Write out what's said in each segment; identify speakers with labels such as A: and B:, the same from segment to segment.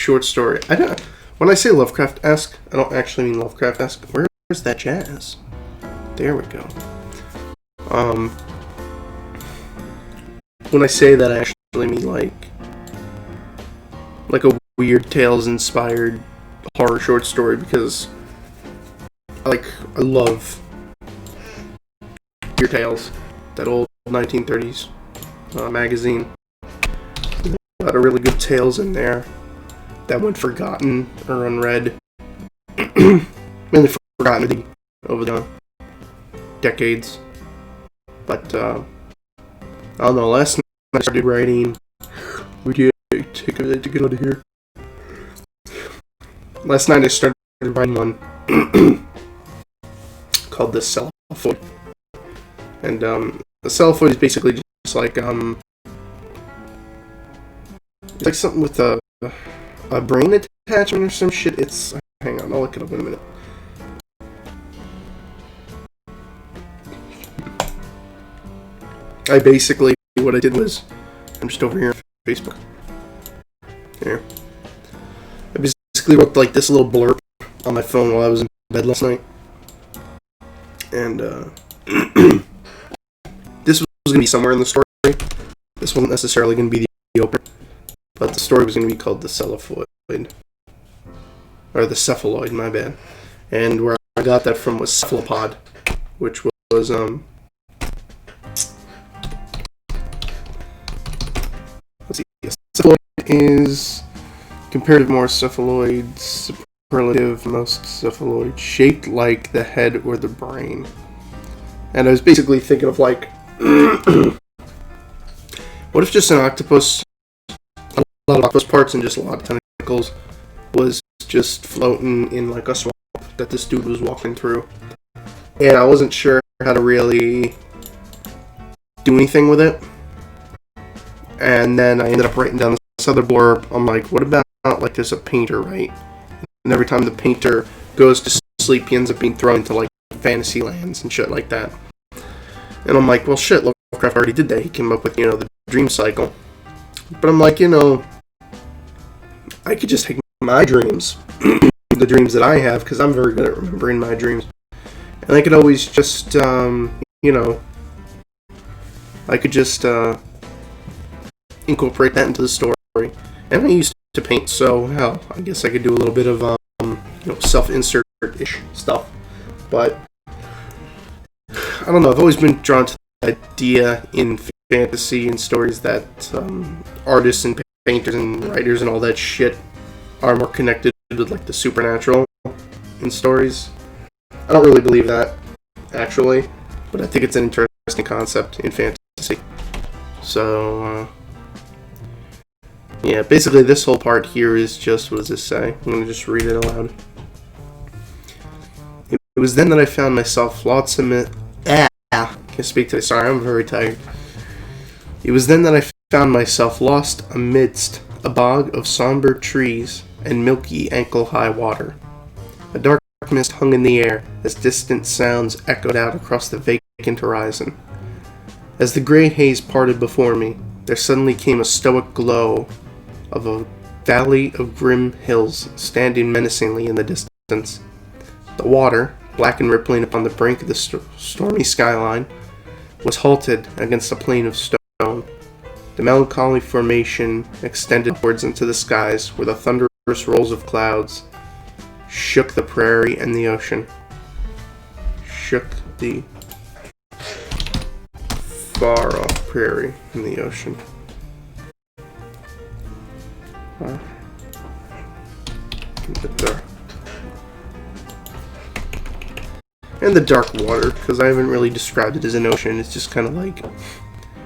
A: short story. I don't. When I say Lovecraft-esque, I don't actually mean Lovecraft-esque. Where's that jazz? There we go. When I say that, I actually mean like a Weird Tales inspired horror short story, because I love Weird Tales, that old 1930s magazine. A lot of really good tales in there that went forgotten or unread. Mainly forgotten over the decades. But I don't know, last night I started writing. Would you take a minute to get out of here? Last night I started writing one called The Cellophone. And the Cellophone is basically just like it's like something with a brain attachment or some shit. It's, hang on, I'll look it up in a minute. What I did was, I'm just over here on Facebook. Here. I basically wrote like this little blurb on my phone while I was in bed last night. And this was going to be somewhere in the story. This wasn't necessarily going to be the opener. But the story was going to be called The Cellophone. Or The Cephaloid, my bad. And where I got that from was Cephalopod, which was, let's see, a cephaloid is comparative more cephaloid, superlative most cephaloid, shaped like the head or the brain. And I was basically thinking of like, what if just an octopus, a lot of octopus parts and just a lot of tentacles, was just floating in like a swamp that this dude was walking through. And I wasn't sure how to really do anything with it. And then I ended up writing down this other blurb. I'm like, what about like there's a painter, right? And every time the painter goes to sleep, he ends up being thrown into like fantasy lands and shit like that. And I'm like, well shit, Lovecraft already did that. He came up with, the dream cycle. But I'm like, I could just take my dreams, the dreams that I have, because I'm very good at remembering my dreams. And I could always just, I could just incorporate that into the story. And I used to paint, so hell, I guess I could do a little bit of, self-insert-ish stuff. But I don't know, I've always been drawn to the idea in fantasy and stories that artists and painters and writers and all that shit are more connected with like the supernatural in stories. I don't really believe that, actually, but I think it's an interesting concept in fantasy. So, yeah, basically this whole part here is just, what does this say? I'm going to just read it aloud. It was then that I found myself lost amid... Can't speak today, sorry, I'm very tired. It was then that I found myself lost amidst a bog of somber trees and milky ankle-high water. A dark mist hung in the air as distant sounds echoed out across the vacant horizon. As the gray haze parted before me, there suddenly came a stoic glow of a valley of grim hills standing menacingly in the distance. The water, black and rippling upon the brink of the stormy skyline, was halted against a plain of stone. The melancholy formation extended upwards into the skies where the thunderous rolls of clouds shook the prairie and the ocean. Shook the far-off prairie and the ocean. And the dark water, because I haven't really described it as an ocean. It's just kind of like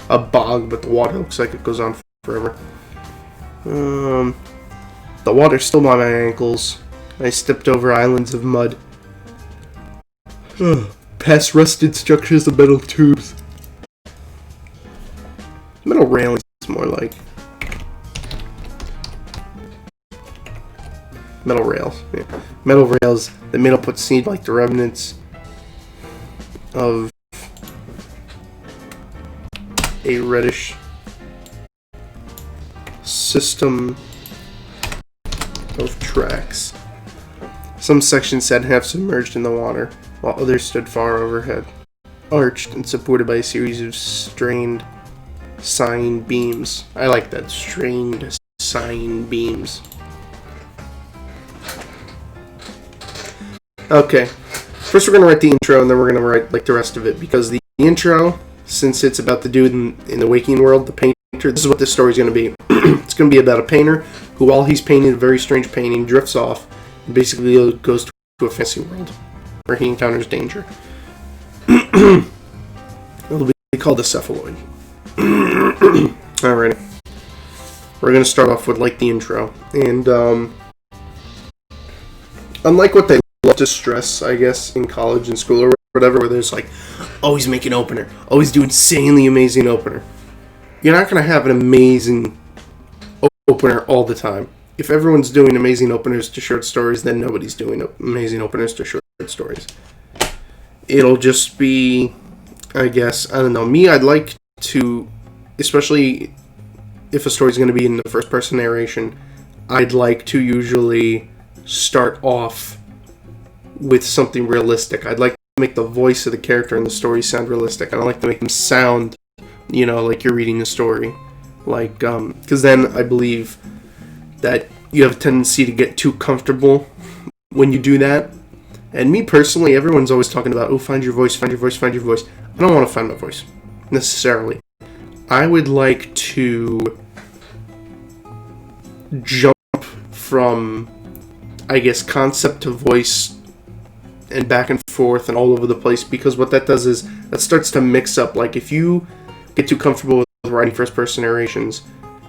A: a bog, but the water looks like it goes on forever. The water's still by my ankles. I stepped over islands of mud. Past rusted structures of metal tubes. Metal railings, more like. Metal rails. Yeah. Metal rails that made up what seemed like the remnants of a reddish system of tracks. Some sections sat half submerged in the water, while others stood far overhead, arched and supported by a series of strained sine beams. I like that, strained sine beams. Okay, first we're going to write the intro, and then we're going to write like the rest of it, because the intro, since it's about the dude in the waking world, the painter, this is what this story is going to be. It's going to be about a painter who, while he's painting a very strange painting, drifts off and basically goes to a fantasy world where he encounters danger. It'll be called the cephaloid. Alright. We're going to start off with like the intro. And unlike what they love to stress, I guess, in college and school or whatever, where there's like, always make an opener, always do insanely amazing opener. You're not going to have an amazing opener all the time. If everyone's doing amazing openers to short stories, then nobody's doing amazing openers to short stories. It'll just be, I guess, I don't know. Me, I'd like to, especially if a story's going to be in the first person narration, I'd like to usually start off with something realistic. I'd like to make the voice of the character in the story sound realistic. I don't like to make them sound, you know, like you're reading the story. Like, because then I believe that you have a tendency to get too comfortable when you do that. And me personally, everyone's always talking about, oh, find your voice, find your voice, find your voice. I don't want to find my voice, necessarily. I would like to jump from, I guess, concept to voice and back and forth and all over the place, because what that does is that starts to mix up. Like, if you get too comfortable with writing first-person narrations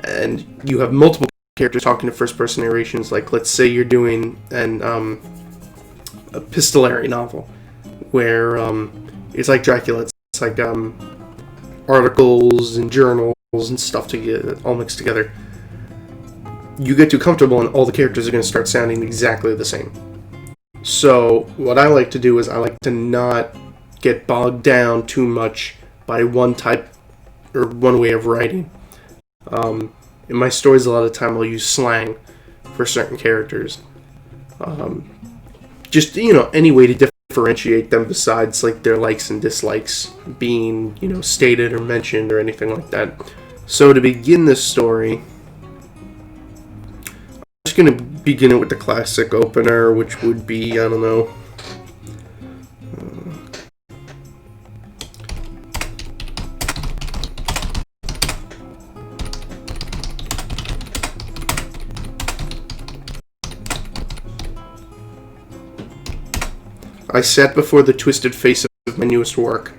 A: and you have multiple characters talking to first-person narrations, like let's say you're doing an epistolary novel where it's like Dracula, it's like articles and journals and stuff to get all mixed together. You get too comfortable and all the characters are going to start sounding exactly the same. So what I like to do is I like to not get bogged down too much by one type or one way of writing. In my stories, a lot of the time I'll use slang for certain characters. Just, you know, any way to differentiate them besides like their likes and dislikes being, you know, stated or mentioned or anything like that. So to begin this story, I'm just going to begin it with the classic opener, which would be, I don't know, I sat before the twisted face of my newest work.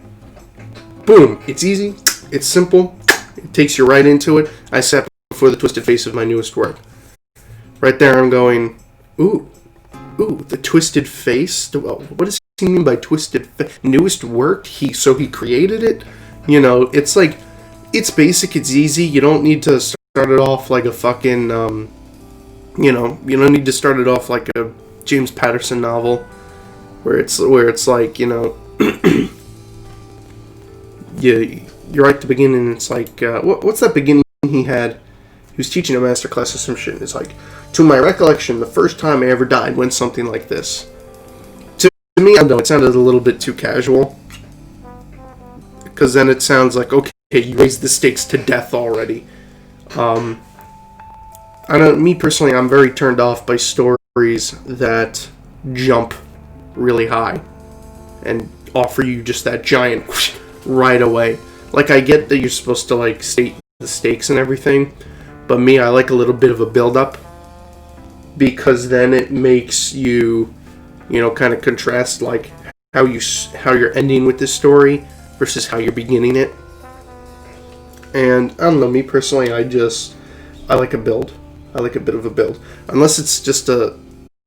A: Boom! It's easy, it's simple, it takes you right into it. I sat before the twisted face of my newest work. Right there I'm going, ooh, the twisted face? What does he mean by twisted face? Newest work? So he created it? You know, it's like, it's basic, it's easy, you don't need to start it off like a fucking, you know, you don't need to start it off like a James Patterson novel. Where it's like, you know, you're right at the beginning, and it's like, what's that beginning he had? He was teaching a master class or some shit, it's like, to my recollection, the first time I ever died went something like this. To me, I don't know, it sounded a little bit too casual. Because then it sounds like, okay, you raised the stakes to death already. Me personally, I'm very turned off by stories that jump really high and offer you just that giant whoosh, right away. Like, I get that you're supposed to like state the stakes and everything, but me, I like a little bit of a build-up, because then it makes you, you know, kind of contrast like how you're ending with this story versus how you're beginning it. And I don't know, me personally, I like a build. I like a bit of a build, unless it's just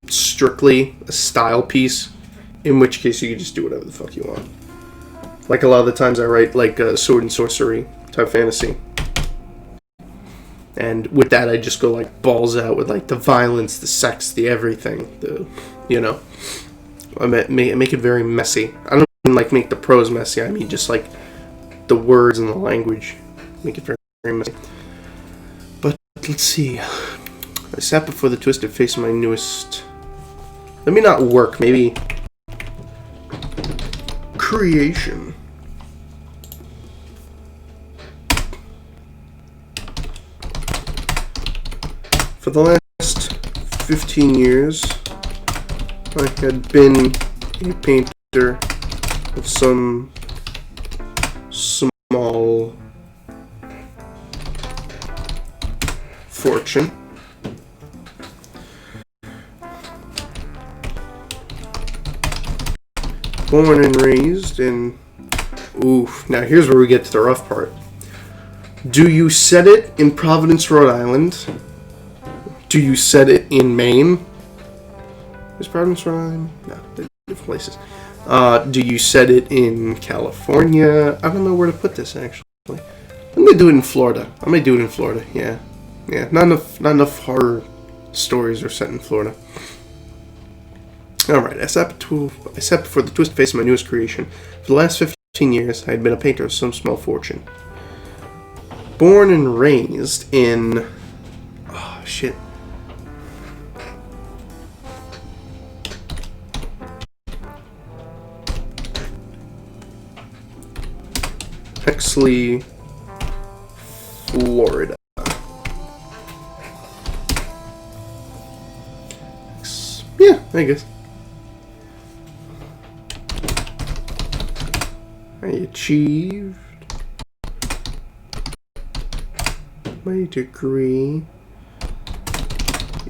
A: strictly a style piece, in which case you can just do whatever the fuck you want. Like, a lot of the times I write like sword and sorcery type fantasy, and with that I just go like balls out with like the violence, the sex, the everything, you know, I make it very messy. I don't mean like make the prose messy, I mean just like the words and the language, make it very, very messy. But let's see, I sat before the twisted face of my newest... Let me not work, maybe... creation. For the last 15 years, I had been a painter of some small fortune. Born and raised in... Oof. Now here's where we get to the rough part. Do you set it in Providence, Rhode Island? Do you set it in Maine? Is Providence, Rhode Island? No, they're different places. Do you set it in California? I don't know where to put this, actually. I'm gonna do it in Florida. I might do it in Florida, yeah. Yeah, not enough horror stories are set in Florida. Alright, I sat before the twisted face of my newest creation. For the last 15 years, I had been a painter of some small fortune. Born and raised in... Oh, shit. Hexley, Florida. Yeah, I guess. I achieved my degree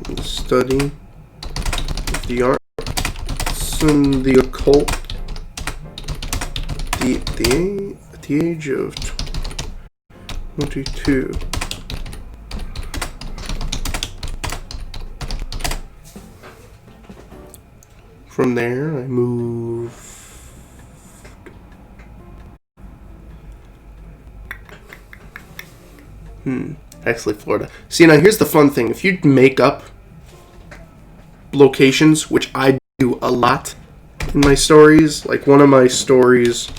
A: in study of the arts and the occult at the age of 22. From there, I moved Actually, Florida. See, now here's the fun thing. If you make up locations, which I do a lot in my stories, like one of my stories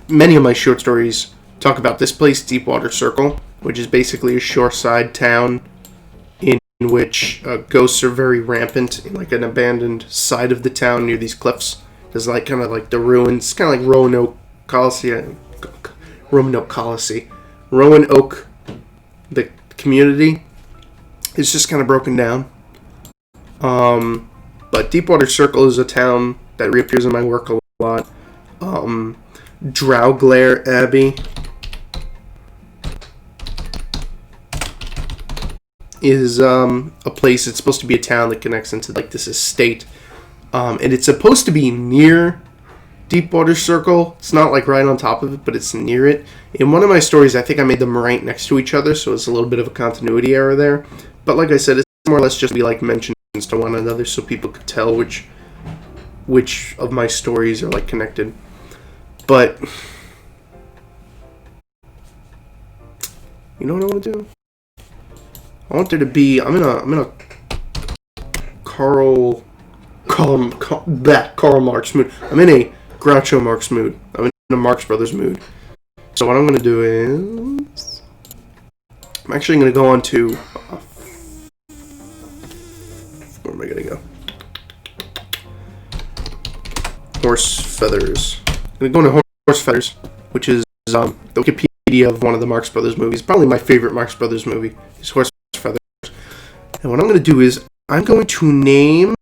A: many of my short stories talk about this place, Deepwater Circle, which is basically a shoreside town in which ghosts are very rampant in like an abandoned side of the town near these cliffs. There's like kind of like the ruins, kind of like Roanoke Coliseum. Roanoke, the community, is just kind of broken down. But Deepwater Circle is a town that reappears in my work a lot. Drowglare Abbey is a place. It's supposed to be a town that connects into like this estate. And it's supposed to be near Deepwater Circle. It's not like right on top of it, but it's near it. In one of my stories, I think I made them right next to each other, so it's a little bit of a continuity error there. But like I said, it's more or less just be like mentions to one another so people could tell which of my stories are like connected. But you know what I want to do? I want there to be. I'm in a Karl Marx mood. I'm in a Groucho Marx mood. I'm in a Marx Brothers mood. So what I'm going to do is... I'm actually going to go on to... where am I going to go? Horse Feathers. I'm going to go into Horse Feathers, which is the Wikipedia of one of the Marx Brothers movies. Probably my favorite Marx Brothers movie is Horse Feathers. And what I'm going to do is I'm going to name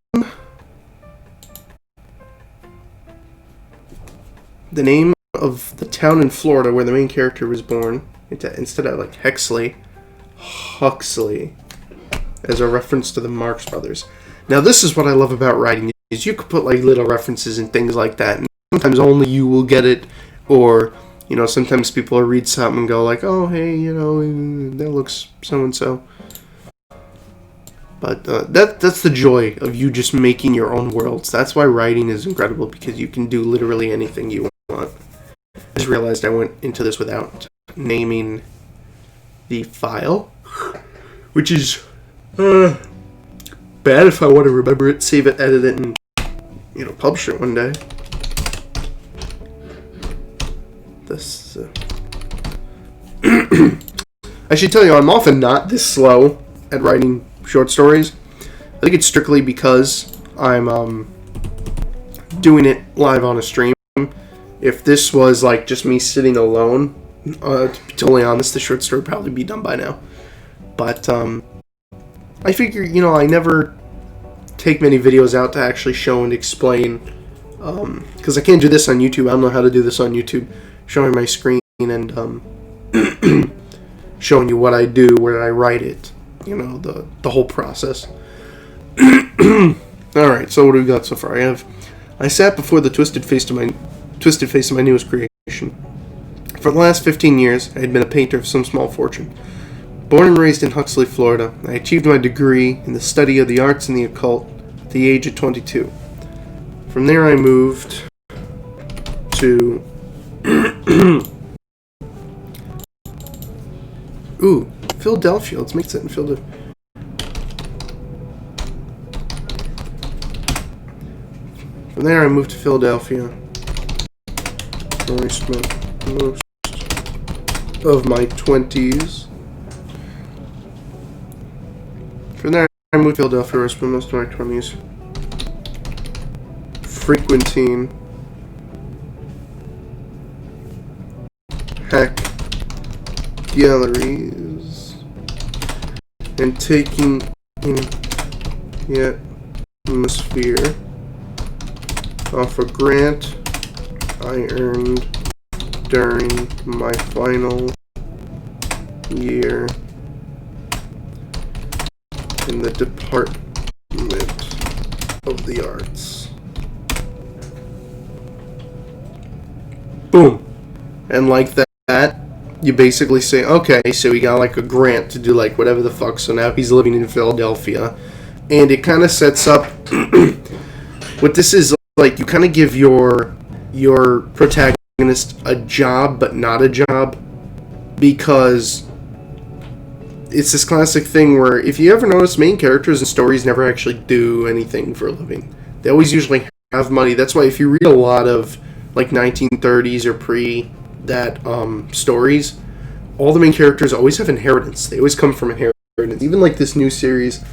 A: the name of the town in Florida where the main character was born, instead of like Huxley, as a reference to the Marx Brothers. Now this is what I love about writing, is you could put like little references and things like that, and sometimes only you will get it, or, you know, sometimes people will read something and go like, oh, hey, you know, that looks so-and-so. But that's the joy of you just making your own worlds. That's why writing is incredible, because you can do literally anything you want. I just realized I went into this without naming the file, which is bad if I want to remember it, save it, edit it, and, you know, publish it one day. This I should tell you, I'm often not this slow at writing short stories. I think it's strictly because I'm doing it live on a stream. If this was like just me sitting alone, to be totally honest, the short story would probably be done by now. But I figure, I never take many videos out to actually show and explain, because I can't do this on YouTube. I don't know how to do this on YouTube, showing my screen and showing you what I do, where I write it, the whole process. Alright, so what do we got so far? I sat before the twisted face of my newest creation. For the last 15 years, I had been a painter of some small fortune. Born and raised in Huxley, Florida, I achieved my degree in the study of the arts and the occult at the age of 22. From there I moved to... Philadelphia. Let's make that in Philadelphia. From there I moved to Philadelphia, where I spent most of my 20s. From there I moved to Philadelphia, where I spent most of my 20s frequenting hack galleries and taking in the atmosphere off a grant I earned during my final year in the Department of the Arts. Boom. And like that, you basically say, okay, so he got like a grant to do like whatever the fuck, so now he's living in Philadelphia. And it kind of sets up what this is like. You kind of give your protagonist a job, but not a job, because it's this classic thing where, if you ever notice, main characters in stories never actually do anything for a living. They always usually have money. That's why if you read a lot of like 1930s or pre that stories, all the main characters always have inheritance. They always come from inheritance. Even like this new series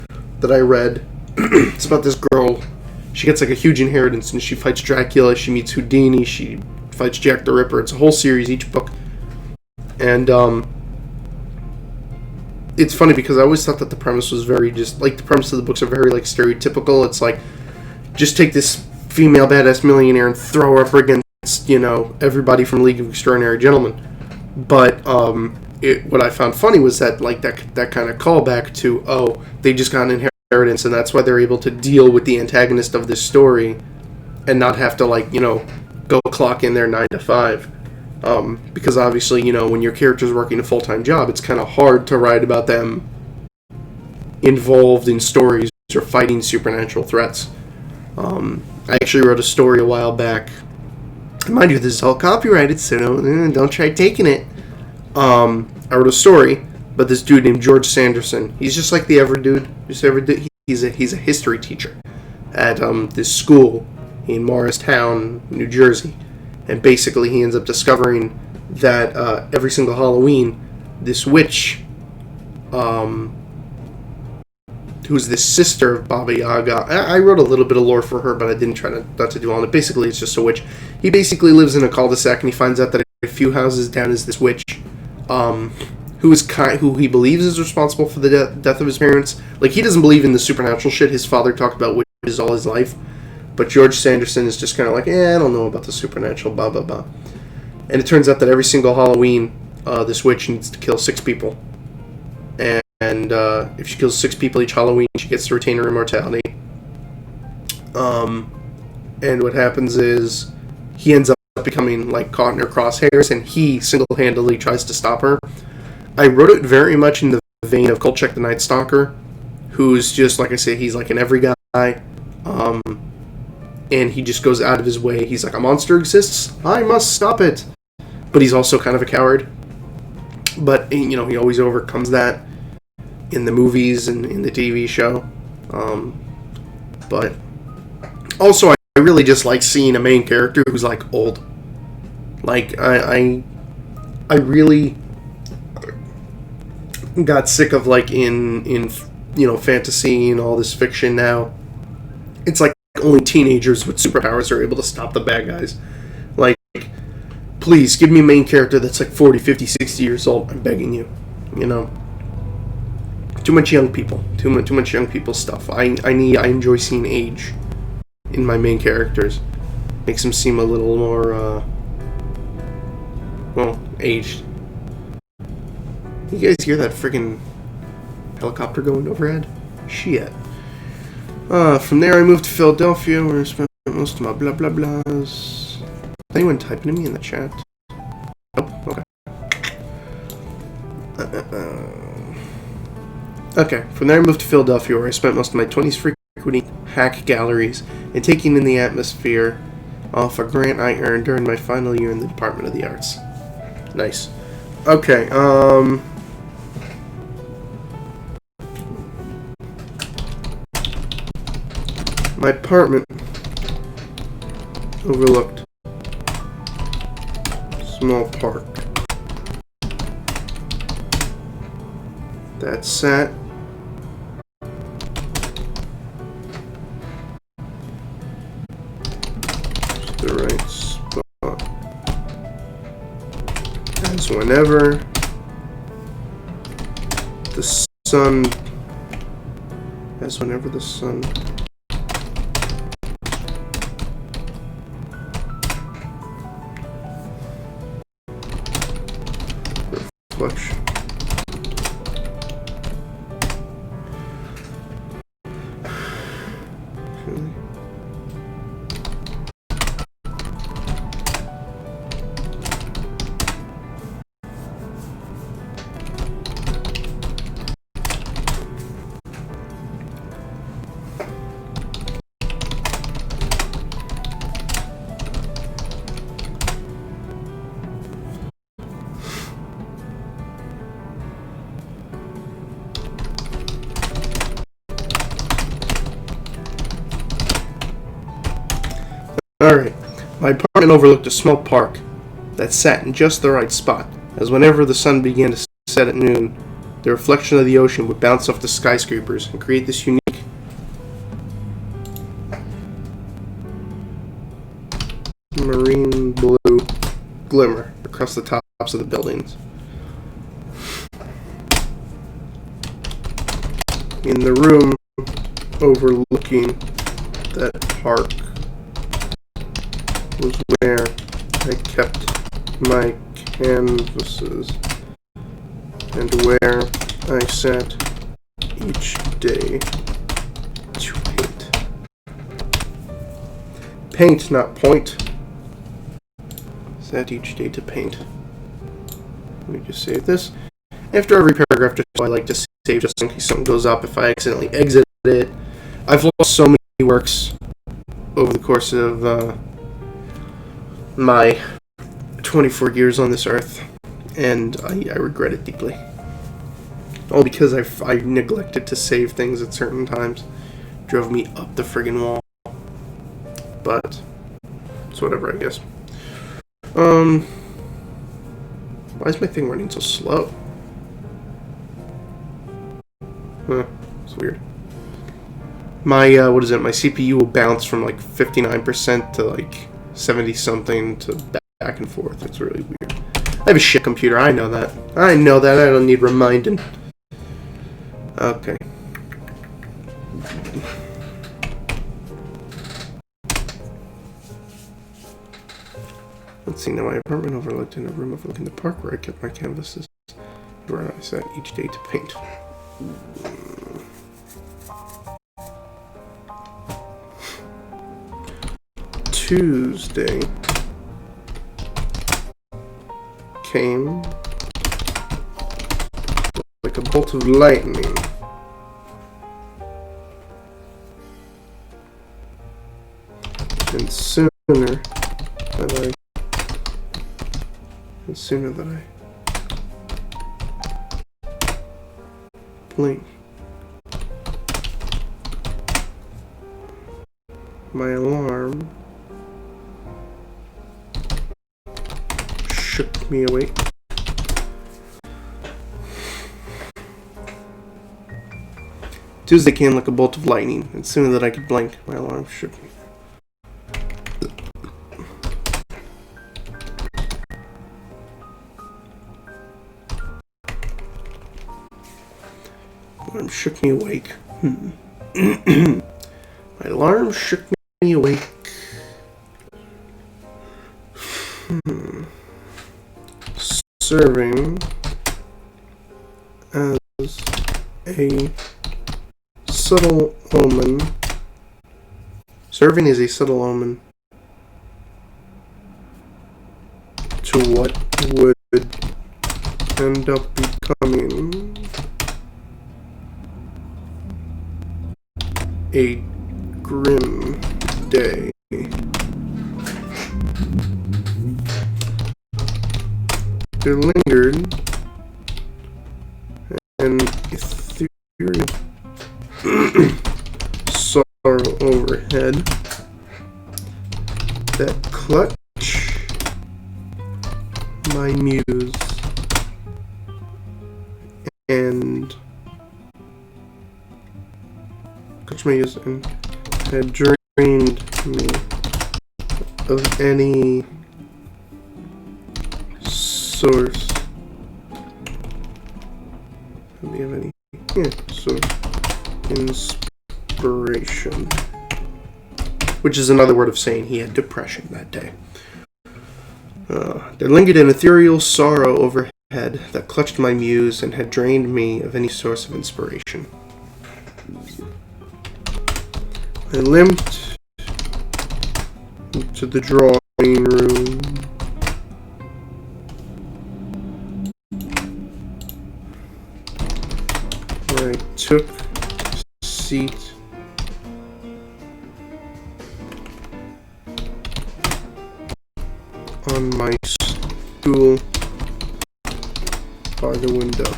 A: that I read, it's about this girl. She gets like a huge inheritance and she fights Dracula, she meets Houdini, she fights Jack the Ripper. It's a whole series, each book. And it's funny because I always thought that the premise was very just like, the premise of the books are very like stereotypical. It's like, just take this female badass millionaire and throw her up against, everybody from League of Extraordinary Gentlemen. But what I found funny was that like that kind of callback to, they just got an inheritance, and that's why they're able to deal with the antagonist of this story and not have to like, go clock in their 9 to 5. Because obviously, when your character's working a full-time job, it's kind of hard to write about them involved in stories or fighting supernatural threats. I actually wrote a story a while back. Mind you, this is all copyrighted, so don't try taking it. I wrote a story about this dude named George Sanderson. He's just like the average dude. He's a history teacher at this school in Morristown, New Jersey. And basically he ends up discovering that every single Halloween, this witch, who's the sister of Baba Yaga. I wrote a little bit of lore for her, but I didn't try not to do all of it. Basically, it's just a witch. He basically lives in a cul-de-sac, and he finds out that a few houses down is this witch, who he believes is responsible for the death of his parents. Like, he doesn't believe in the supernatural shit. His father talked about witches all his life, but George Sanderson is just kind of like, I don't know about the supernatural, blah, blah, blah. And it turns out that every single Halloween, this witch needs to kill 6 people. And if she kills 6 people each Halloween, she gets to retain her immortality. And what happens is he ends up becoming like caught in her crosshairs, and he single-handedly tries to stop her. I wrote it very much in the vein of Kolchak the Night Stalker, who's just, like I say, he's like an every guy. And he just goes out of his way. He's like, a monster exists, I must stop it. But he's also kind of a coward. But, he always overcomes that in the movies and in the TV show. But also, I really just like seeing a main character who's like old. Like, I really got sick of like in fantasy and all this fiction now. It's like only teenagers with superpowers are able to stop the bad guys. Like, please give me a main character that's like 40, 50, 60 years old. I'm begging you. Too much young people. Too much young people stuff. I enjoy seeing age in my main characters. Makes them seem a little more aged. You guys hear that friggin' helicopter going overhead? Shit. From there I moved to Philadelphia, where I spent most of my blah blah blahs. Anyone typing to me in the chat? Oh, okay. Okay, from there I moved to Philadelphia, where I spent most of my 20s frequenting hack galleries and taking in the atmosphere off a grant I earned during my final year in the Department of the Arts. Nice. Okay, my apartment overlooked a small park that sat just the right spot, as whenever the sun reflection. Alright, my apartment overlooked a small park that sat in just the right spot, as whenever the sun began to set at noon, the reflection of the ocean would bounce off the skyscrapers and create this unique marine blue glimmer across the tops of the buildings. In the room overlooking that park was where I kept my canvases and where I sat each day to paint. Paint, not point. Sat each day to paint. Let me just save this. After every paragraph, I like to save just in case something goes up if I accidentally exit it. I've lost so many works over the course of my 24 years on this earth, and I regret it deeply. All because I neglected to save things at certain times. Drove me up the friggin' wall. But it's whatever, I guess. Why is my thing running so slow? It's weird. My my CPU will bounce from like 59% to like 70 something to back and forth. It's really weird. I have a shit computer. I know that. I don't need reminding. Okay. Let's see. Now my apartment overlooked in a room overlooking the park where I kept my canvases, where I sat each day to paint. Tuesday came like a bolt of lightning. And sooner than I blink, my alarm shook me awake. Tuesday came like a bolt of lightning, and sooner than I could blink, my alarm shook me. Alarm shook me awake. My alarm shook me awake. Serving as a subtle omen. Serving is a subtle omen to what would end up becoming a grim day. There lingered an ethereal sorrow overhead that clutched my muse and had drained me of any source. Source inspiration, which is another word of saying he had depression that day. There lingered an ethereal sorrow overhead that clutched my muse and had drained me of any source of inspiration. I limped to the drawing room. Where I took a seat on my stool by the window.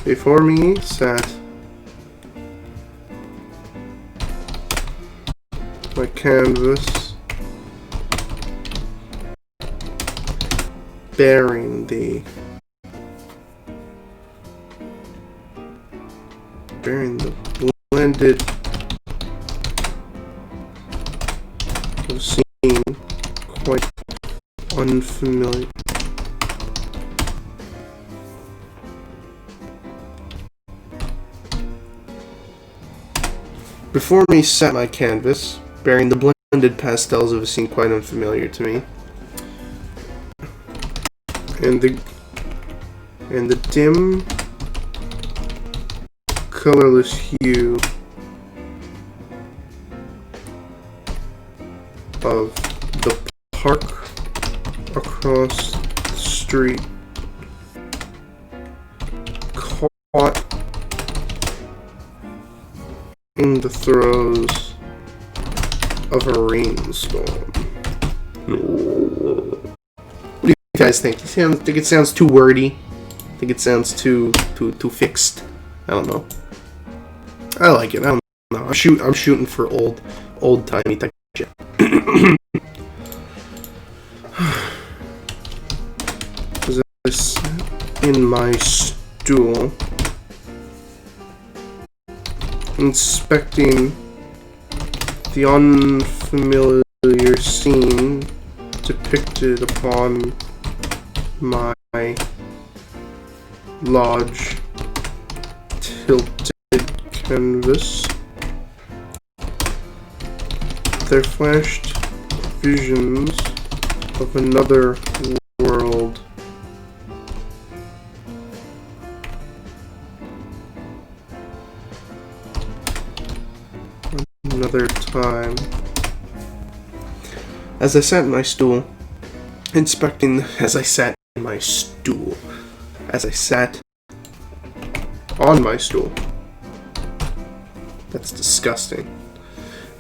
A: Before me sat my canvas bearing the blended scene quite unfamiliar. Before me sat my canvas, bearing the blended pastels of a scene quite unfamiliar to me, and the dim, colorless hue of the park across the street caught in the throes of a rainstorm. What do you guys think? Think it sounds too wordy? Think it sounds too fixed? I don't know. I like it. I don't know. I'm shooting for old timey type shit. As I sat in my stool, inspecting the unfamiliar scene depicted upon my large tilted canvas, there flashed visions of another world. Another time. As I sat on my stool, that's disgusting.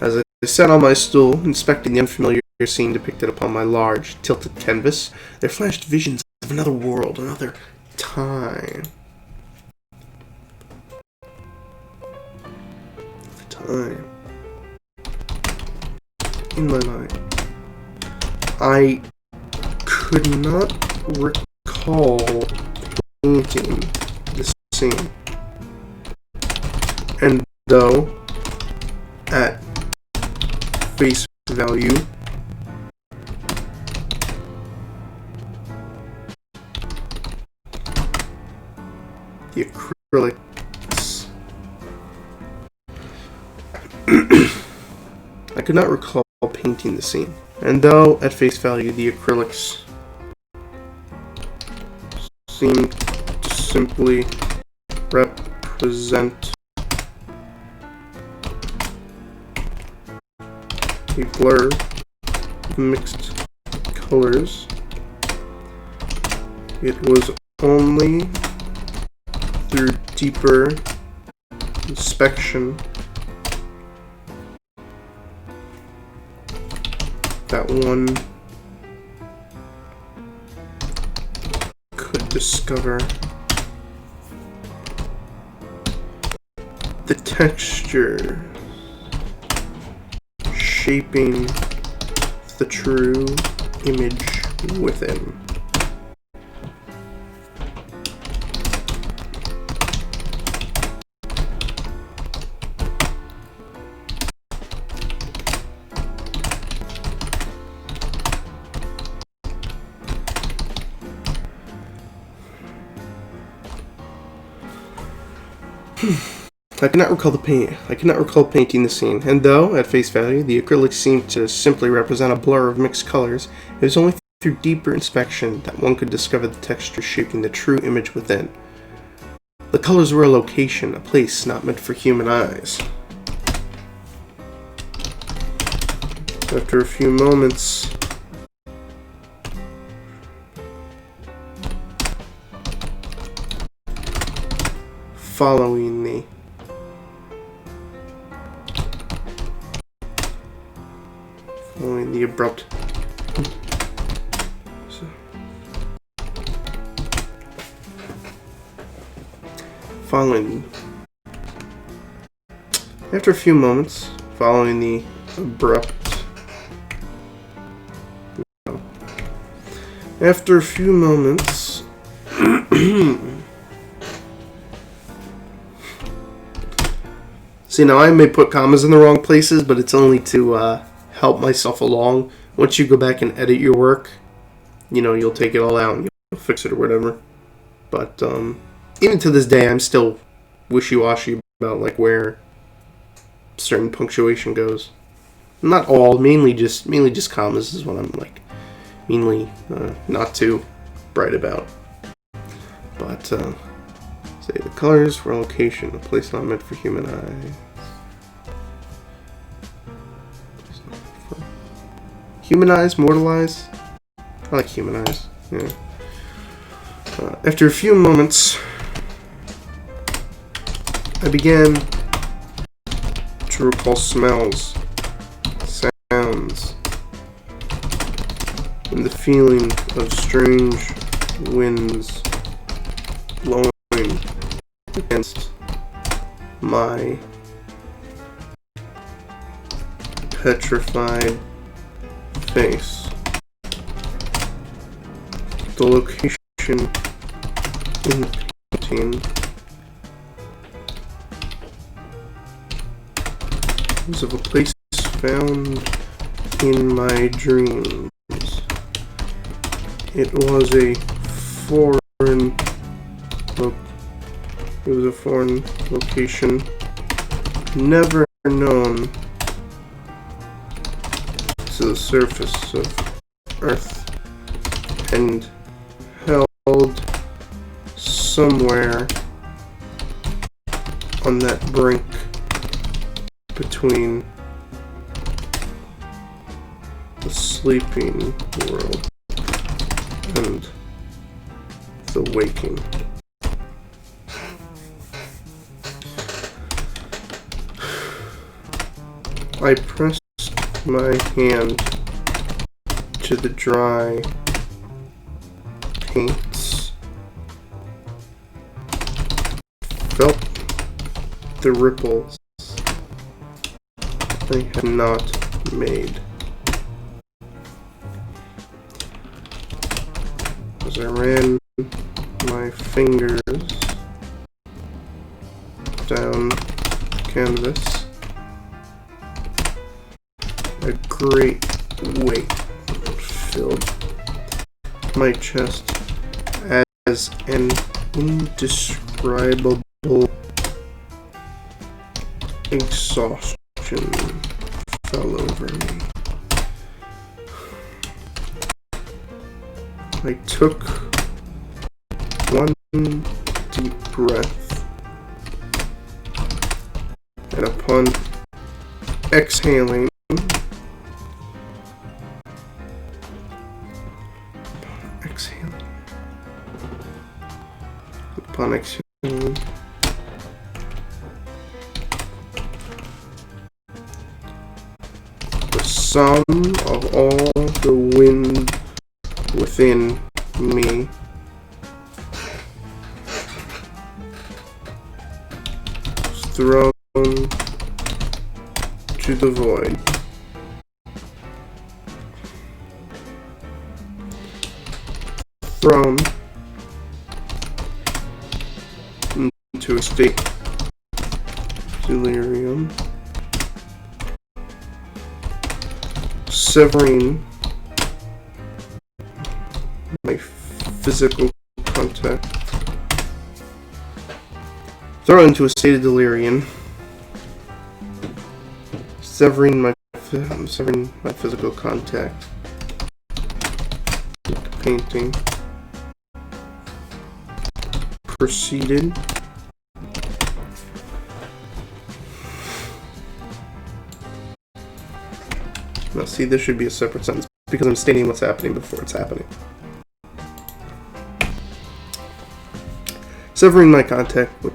A: As I sat on my stool, inspecting the unfamiliar scene depicted upon my large, tilted canvas, there flashed visions of another world, another time. In my mind, I could not recall painting scene. And though, at face value, the acrylics, I could not recall painting the scene. And though, at face value, the acrylics seemed to simply represent a blur of mixed colors, it was only through deeper inspection that one could discover the texture shaping the true image within. I cannot recall painting the scene, and though, at face value, the acrylics seemed to simply represent a blur of mixed colors, it was only through deeper inspection that one could discover the texture shaping the true image within. The colors were a location, a place not meant for human eyes. After a few moments, following the abrupt after a few moments following the abrupt after a few moments see, now I may put commas in the wrong places, but it's only to help myself along. Once you go back and edit your work, you'll take it all out and you'll fix it or whatever. But even to this day, I'm still wishy-washy about like where certain punctuation goes. Not all, mainly just commas is what I'm like mainly not too bright about. But say the colors for a location, a place not meant for human eyes. Human eyes, mortal eyes. I like human eyes. Yeah. After a few moments, I began to recall smells, sounds, and the feeling of strange winds blowing against my petrified face. The location in the painting was of a place found in my dreams. It was a foreign location, never known to the surface of Earth, and held somewhere on that brink between the sleeping world and the waking. I pressed my hand to the dry paints, felt the ripples I had not made. As I ran my fingers down canvas. A great weight filled my chest as an indescribable exhaustion fell over me. I took one deep breath, and upon exhaling, the sum of all the wind within me was thrown to the void. Thrown into a state of delirium, severing my physical contact. Thrown into a state of delirium, severing my physical contact with the painting. Proceeded now see, this should be a separate sentence because I'm stating what's happening before it's happening. Severing my contact with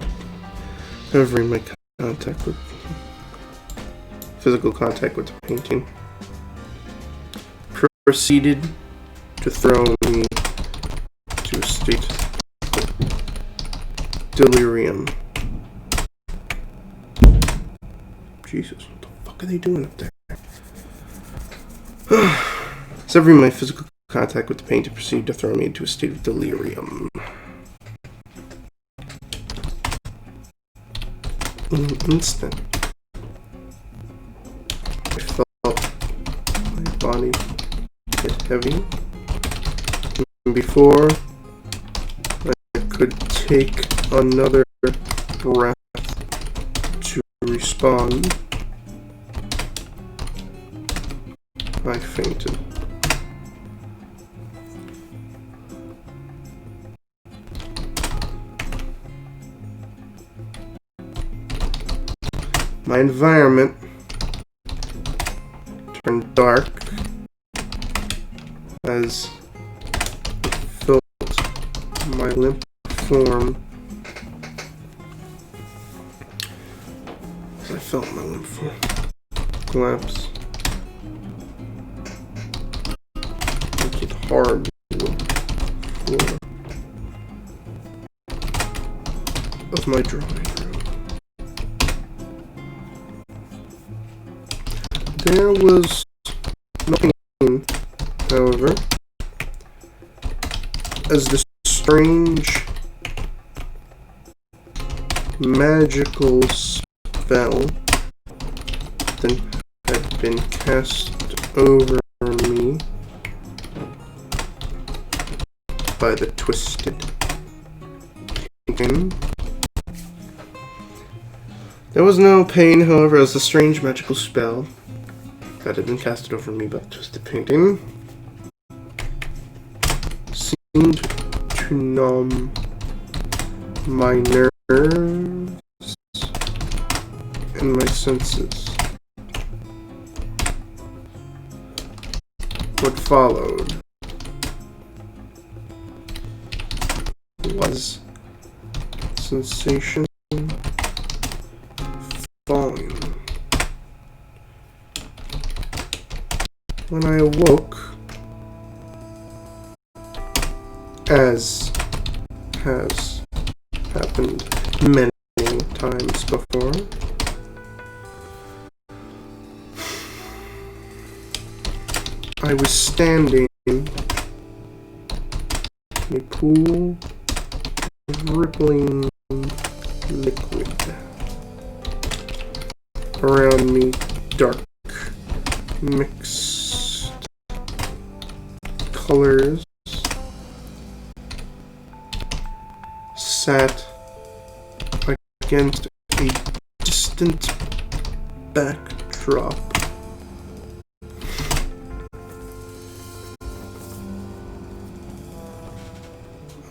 A: physical contact with the painting proceeded to throw me to a state delirium. Jesus, what the fuck are they doing up there? Severing my physical contact with the painting proceeded to throw me into a state of delirium. In an instant, I felt my body get heavy, and before I could take another breath to respond, I fainted. My environment turned dark as I felt my limp form. Collapse. Make it hard floor of my drawing room. There was nothing, however, as the strange magical spell that had been cast over me by the twisted painting. There was no pain, however, as the strange magical spell that had been casted over me by the twisted painting seemed to numb my nerves and my senses. What followed was sensation falling. When I awoke, as has happened many times before, I was standing in a pool of rippling liquid. around me dark mixed colors sat against a distant backdrop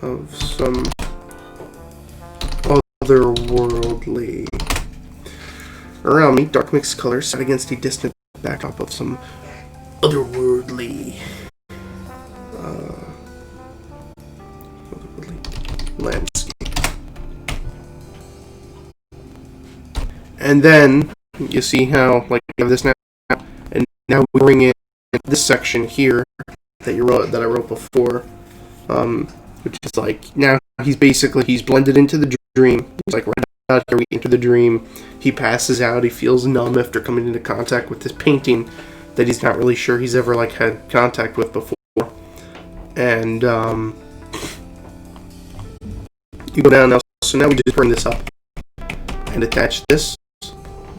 A: of some otherworldly. Around me, dark mixed colors set against a distant backdrop of some otherworldly, landscape. And then you see how, like, you have this now, and now we bring in this section here that I wrote before, which is like now he's blended into the dream. He's like right out here, we enter the dream. He passes out. He feels numb after coming into contact with this painting that he's not really sure he's ever like had contact with before. And you go down now. So now we just bring this up and attach this,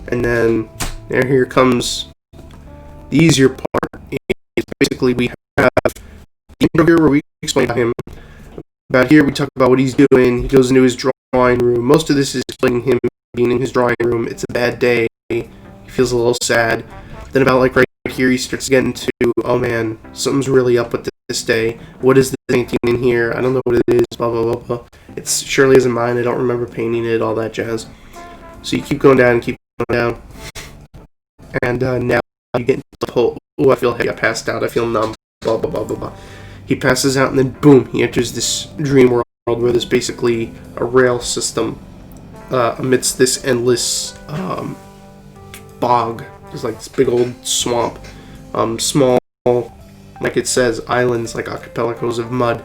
A: and then here comes the easier part. It's basically we have the intro here where we explain about him. About here we talk about what he's doing. He goes into his drawing room. Most of this is explaining him being in his drawing room. It's a bad day. He feels a little sad. Then about like right here he starts getting to, oh man, something's really up with this day. What is the painting in here? I don't know what it is. Blah blah blah blah. It surely isn't mine. I don't remember painting it. All that jazz. So you keep going down and keep going down, and now you get into the whole. Oh, I feel heavy. I passed out. I feel numb. Blah blah blah blah blah. He passes out, and then boom, he enters this dream world where there's basically a rail system amidst this endless bog. There's like this big old swamp, small, like it says, islands, like archipelagos of mud.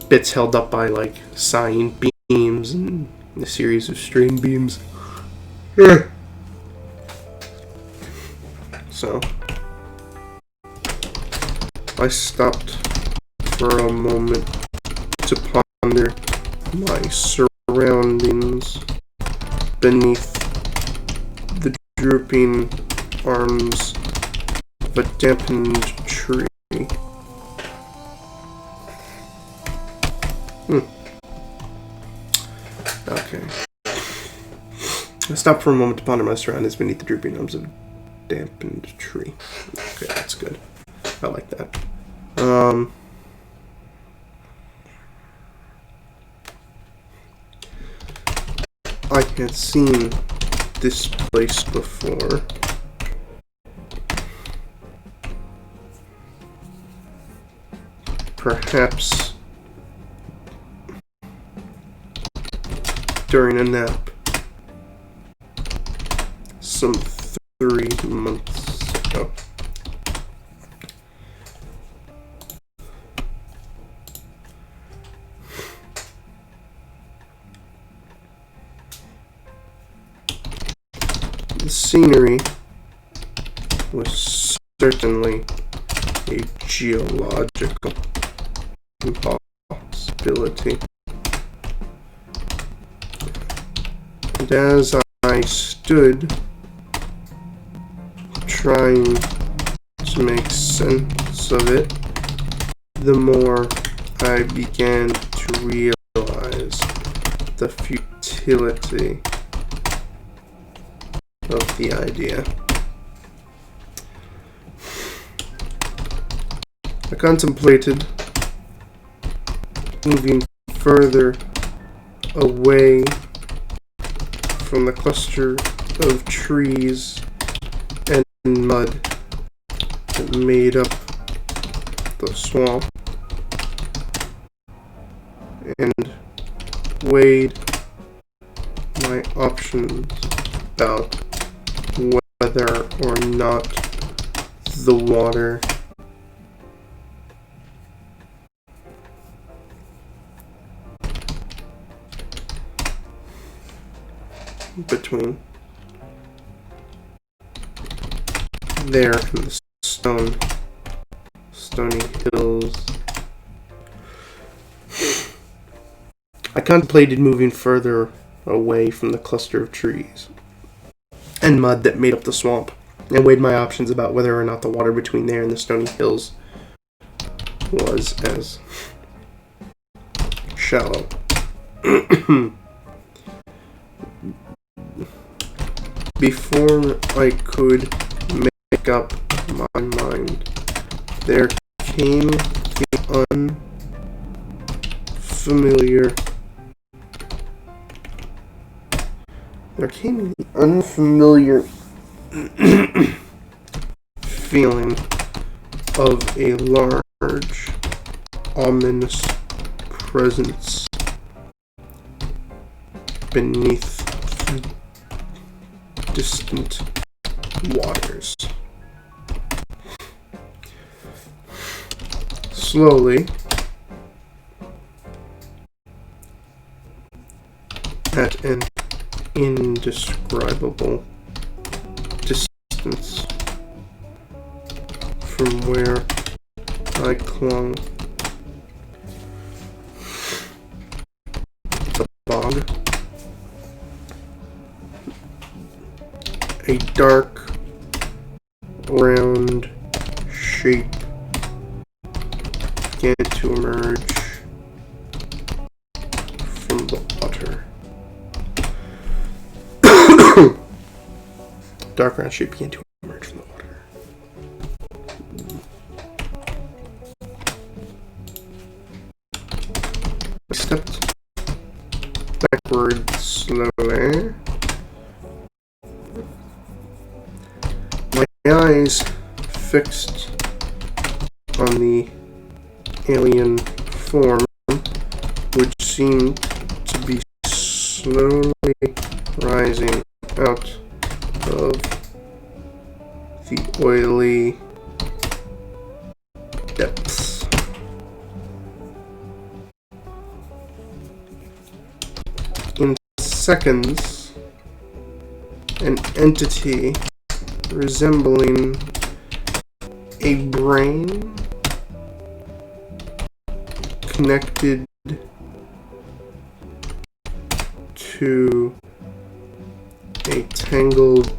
A: Bits held up by like cyan beams and a series of strain beams. So I stopped for a moment to ponder my surroundings beneath the drooping arms of a dampened tree. Okay. I stopped for a moment to ponder my surroundings beneath the drooping arms of a dampened tree. Okay, that's good. I like that. I had seen this place before. Perhaps during a nap some 3 months ago. The scenery was certainly a geological impossibility. And as I stood trying to make sense of it, the more I began to realize the futility of the idea. I contemplated moving further away from the cluster of trees and mud that made up the swamp, and weighed my options about whether or not the water between there and the stony hills. I contemplated moving further away from the cluster of trees and mud that made up the swamp, and weighed my options about whether or not the water between there and the stony hills was as shallow. Before I could make up my mind, there came the unfamiliar feeling of a large, ominous presence beneath distant waters. Slowly, at an indescribable distance from where I clung, the bog, a dark, round shape began to emerge from the water. Dark round shape began to emerge from the water. I stepped backward slowly. My eyes fixed on the alien form, which seemed to be slowly rising out of the oily depths. In seconds, an entity resembling a brain connected to a tangled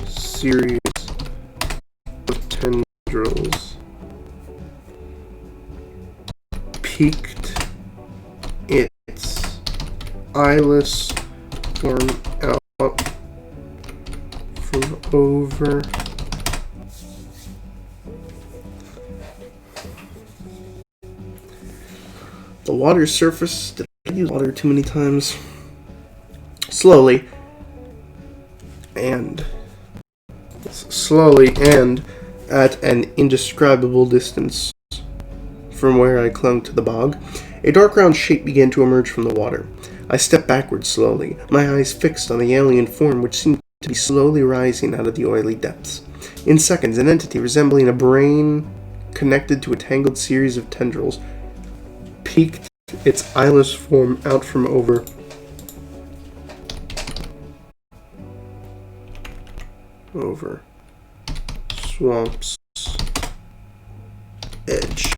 A: series of tendrils peeked its eyeless form out from over the water's surface. Did I use water too many times? Slowly and at an indescribable distance from where I clung to the bog, a dark round shape began to emerge from the water. I stepped backward slowly, my eyes fixed on the alien form which seemed to be slowly rising out of the oily depths. In seconds, an entity resembling a brain connected to a tangled series of tendrils peeked its eyeless form out from over swamp's edge.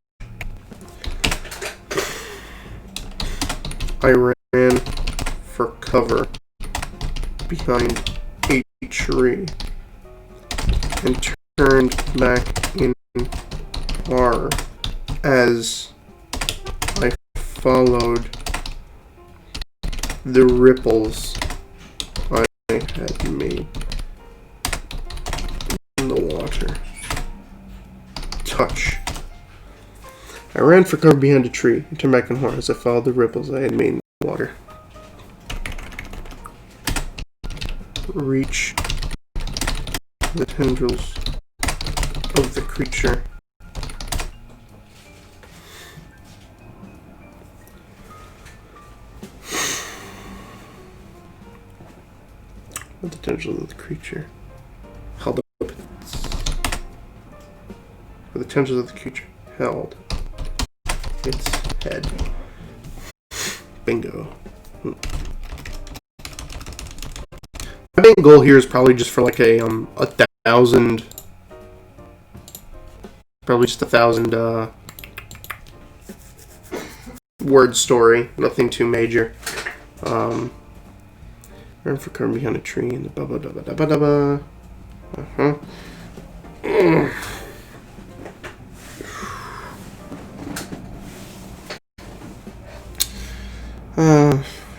A: I ran for cover behind a tree and turned back in horror as I followed the ripples I had made in the water. Touch. I ran for cover behind a tree and turned back in horror as I followed the ripples I had made in the water. Reach the tendrils of the creature. The tendrils of the creature held up the tendrils of the creature held its head. Bingo. My main goal here is probably just for like a 1,000, probably just 1,000 word story. Nothing too major. Run for cover behind a tree and the blah blah blah blah blah blah. Uh-huh.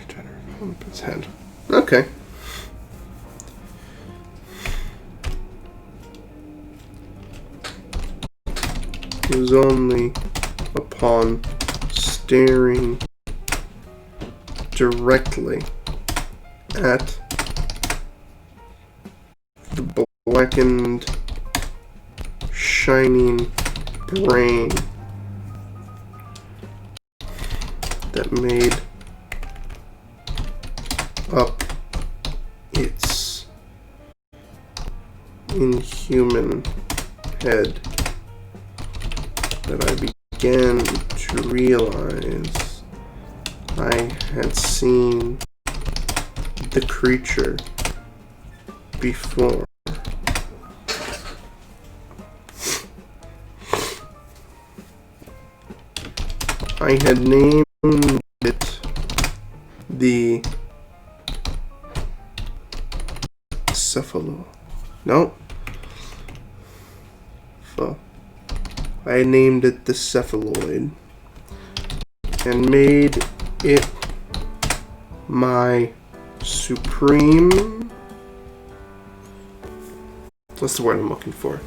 A: Trying to pump his head. Okay. It was only upon staring directly at the blackened, shining brain that made up its inhuman head that I began to realize I had seen the creature before. I had named it the cephalo. No. I named it the cephaloid and made it my supreme. What's the word I'm looking for?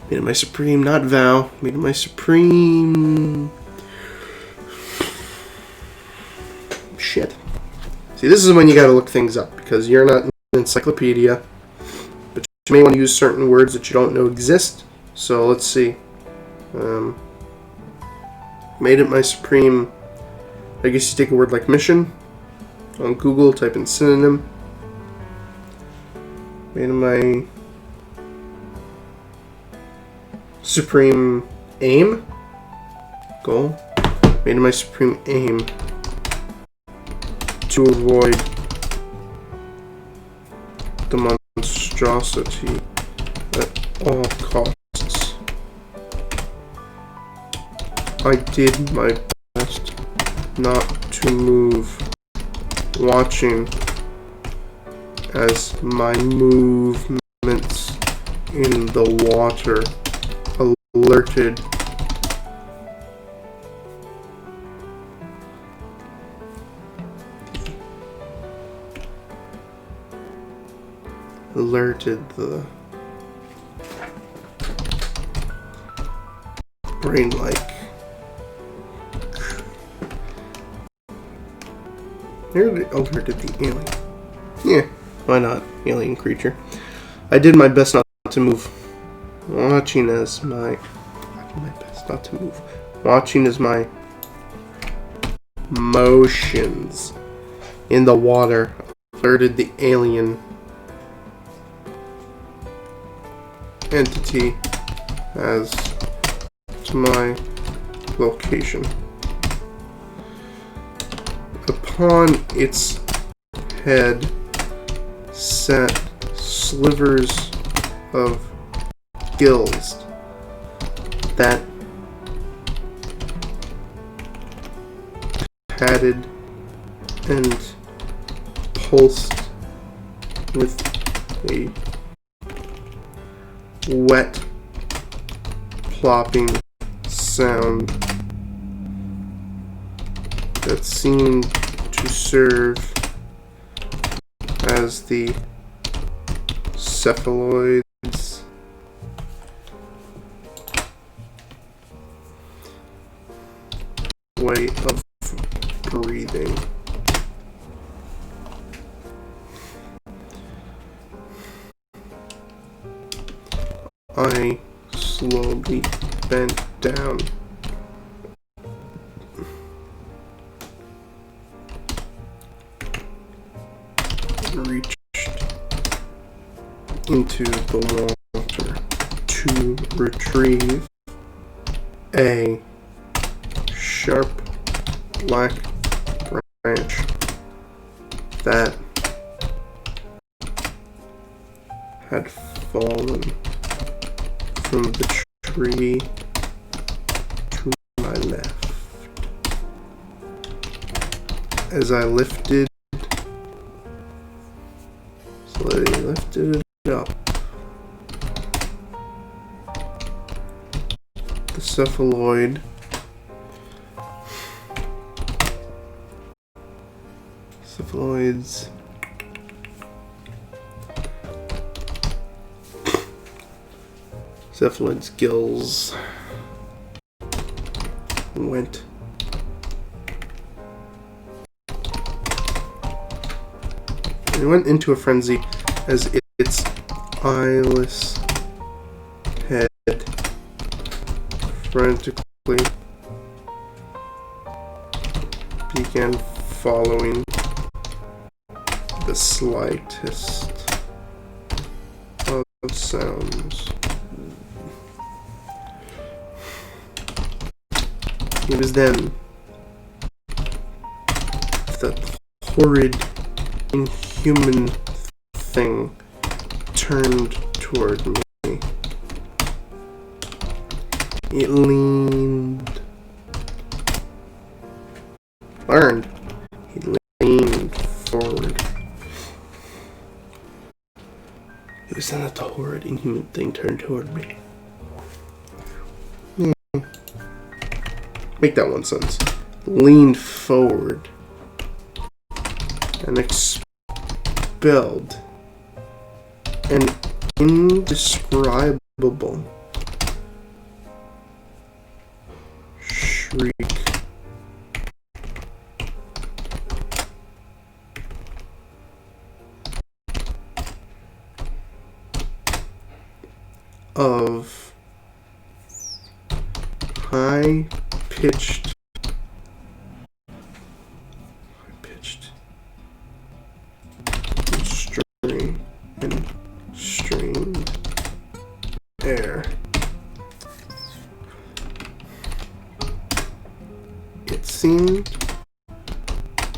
A: Made it my supreme, not vow. Made it my supreme. Shit. See, this is when you gotta look things up because you're not an encyclopedia, but you may want to use certain words that you don't know exist. So let's see. Made it my supreme. I guess you take a word like mission on Google, type in synonym. Made it my supreme aim. Goal. Made it my supreme aim to avoid the monstrosity at all costs. I did my best not to move, watching as my movements in the water alerted the brain-like. Alerted the alien. Yeah, why not? Alien creature. I did my best not to move. Watching as my motions in the water alerted the alien entity as to my location. Upon its head sat slivers of gills that padded and pulsed with a wet plopping sound that seemed to serve as the cephaloid's way of breathing. I slowly bent down, reached into the water to retrieve a sharp black branch that had fallen from the tree to my left. As I lifted lifted it up. The cephaloid cephaloids gills went into a frenzy as its eyeless head frantically began following the slightest of sounds. It was then that the horrid, inhuman thing turned toward me. It leaned forward. It was then that the horrid, inhuman thing turned toward me. Make that one sentence. Leaned forward and expelled an indescribable shriek of high-pitched and strained air. It seemed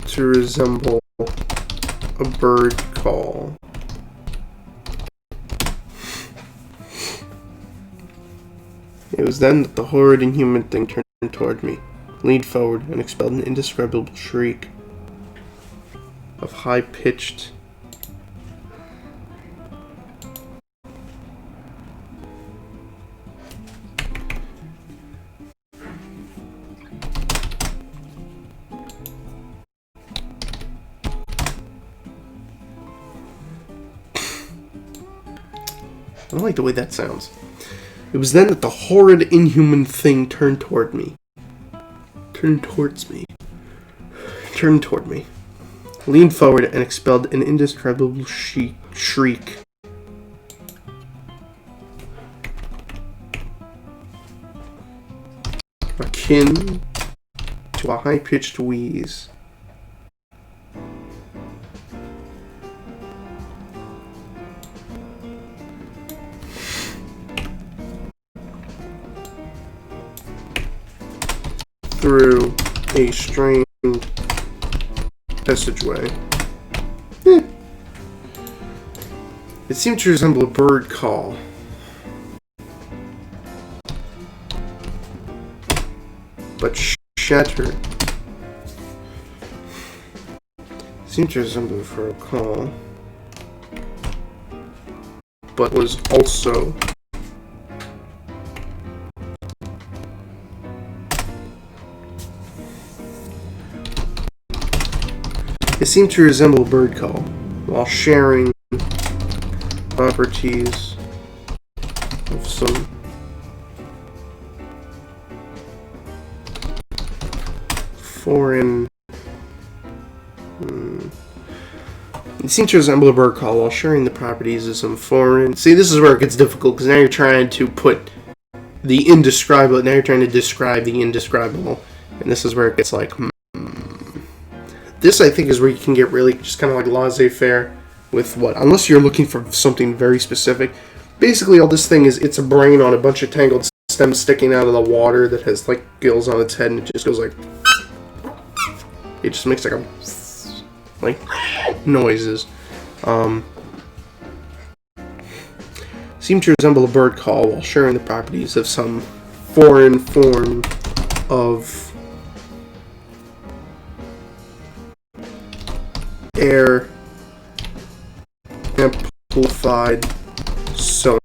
A: to resemble a bird call. It was then that the horrid, inhuman thing turned toward me, leaned forward, and expelled an indescribable shriek of high-pitched I don't like the way that sounds. It was then that the horrid, inhuman thing turned toward me. Turned toward me. Leaned forward and expelled an indescribable shriek. Akin to a high-pitched wheeze. Through a strange passageway. It seemed to resemble a bird call. But shattered. It seemed to resemble a call. But was also It seemed to resemble a bird call, while sharing properties of some foreign. It seemed to resemble a bird call while sharing the properties of some foreign. See, this is where it gets difficult because now you're trying to put the indescribable. Now you're trying to describe the indescribable, and this is where it gets like. This, I think, is where you can get really just kind of like laissez-faire with what, unless you're looking for something very specific. Basically, all this thing is, it's a brain on a bunch of tangled stems sticking out of the water that has like gills on its head, and it just goes like, it just makes like noises. Seemed to resemble a bird call while sharing the properties of some foreign form of air and amplified sonar.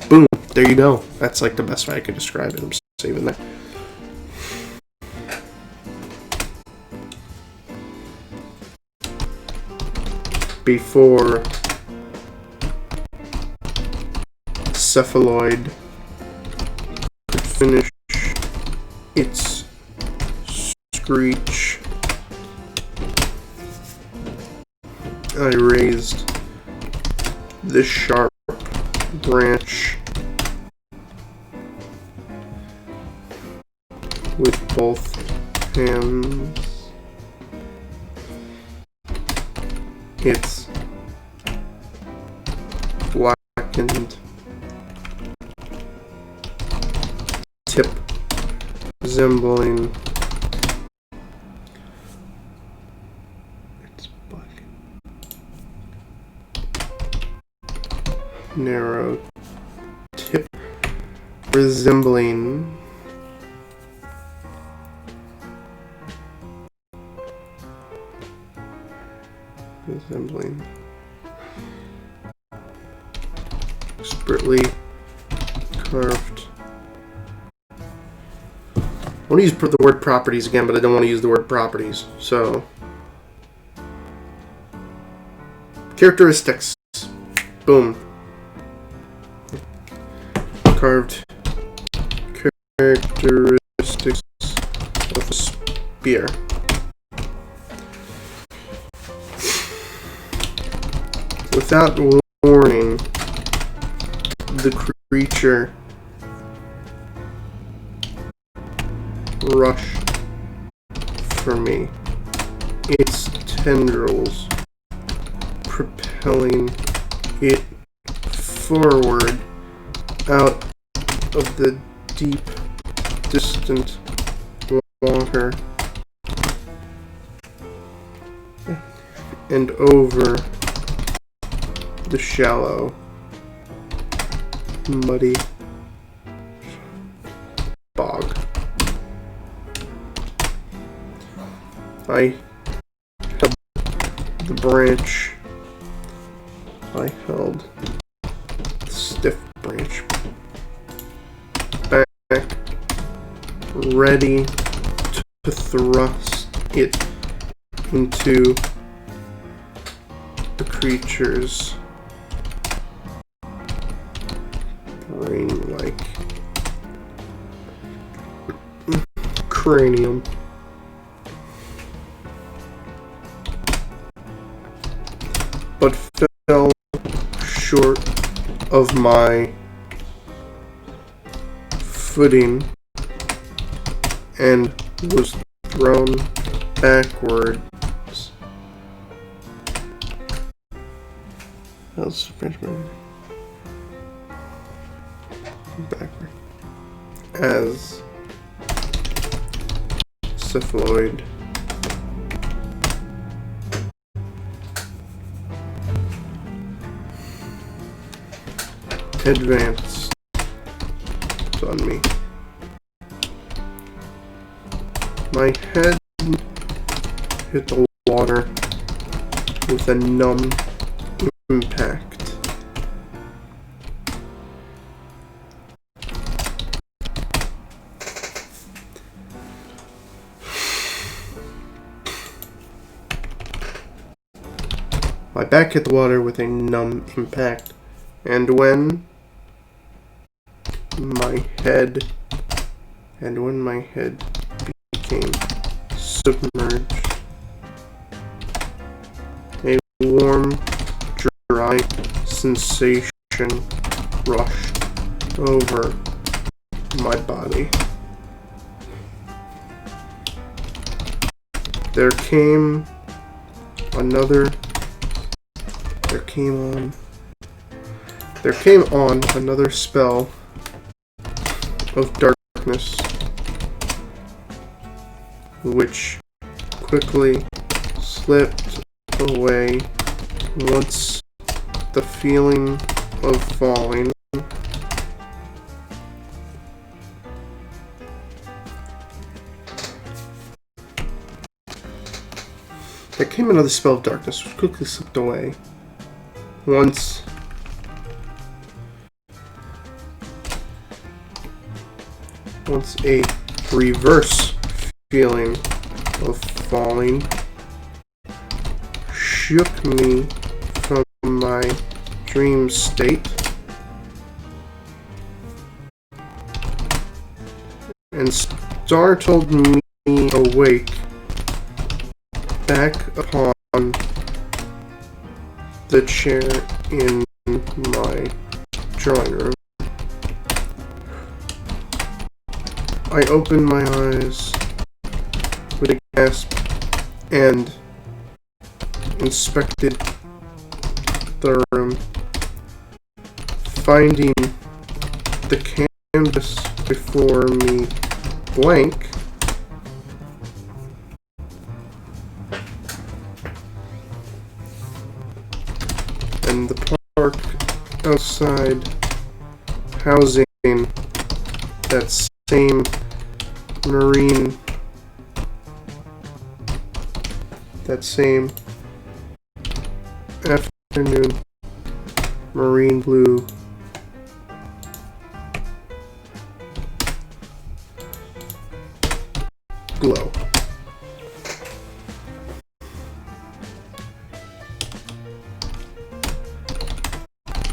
A: Boom. There you go. That's like the best way I could describe it. I'm saving that. Before cephaloid could finish its screech, I raised the sharp branch with both hands. Its blackened tip resembling its narrow tip resembling expertly carved. I want to use the word properties again, but I don't want to use the word properties. So, characteristics. Boom. Carved characteristics of a spear. Without warning, the creature rushed for me, its tendrils propelling it forward out of the deep, distant water and over the shallow, muddy bog. I held the branch. I held the stiff branch back, ready to thrust it into the creature's brain-like cranium. But fell short of my footing and was thrown backwards. Backward. As cephaloid advanced on me. My head hit the water with a numb impact. My back hit the water with a numb impact, and when my head became submerged, a warm, dry sensation rushed over my body. There came on another spell of darkness, which quickly slipped away once the feeling of falling There came another spell of darkness, which quickly slipped away Once a reverse feeling of falling shook me from my dream state and startled me awake back upon the chair in my drawing room. I opened my eyes with a gasp and inspected the room, finding the canvas before me blank. And the park outside housing that same marine, that same afternoon marine blue glow.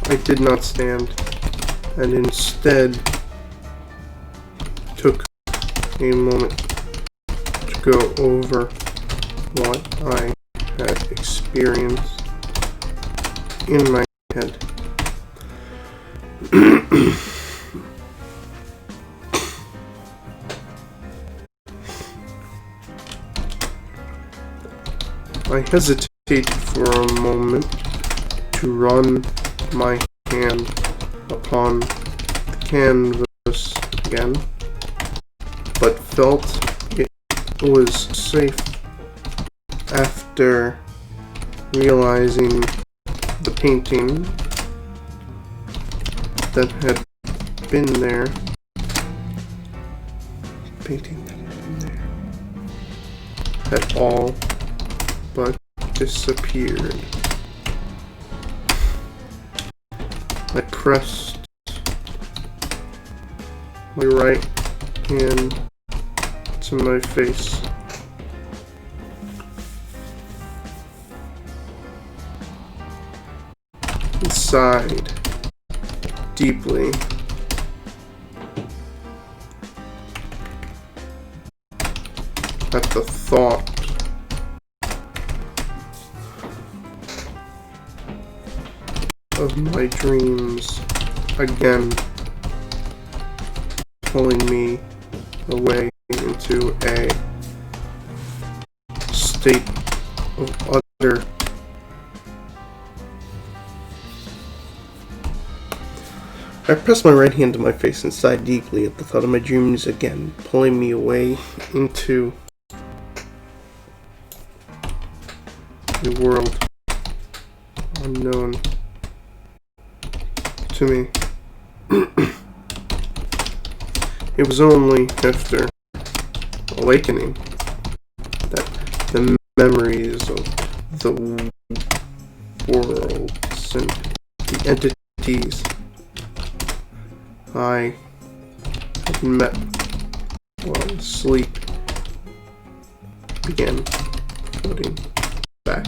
A: I did not stand, and instead took a moment to go over what I had experienced in my head. I hesitated for a moment to run my hand upon the canvas again, but felt it was safe after realizing the painting that had been there. Had all but disappeared. I pressed my right hand to my face. And sighed deeply. At the thought of my dreams again pulling me away into a state of utter I pressed my right hand to my face and sighed deeply at the thought of my dreams again pulling me away into a world unknown to me. It was only after awakening that the memories of the worlds and the entities I had met while asleep began floating back.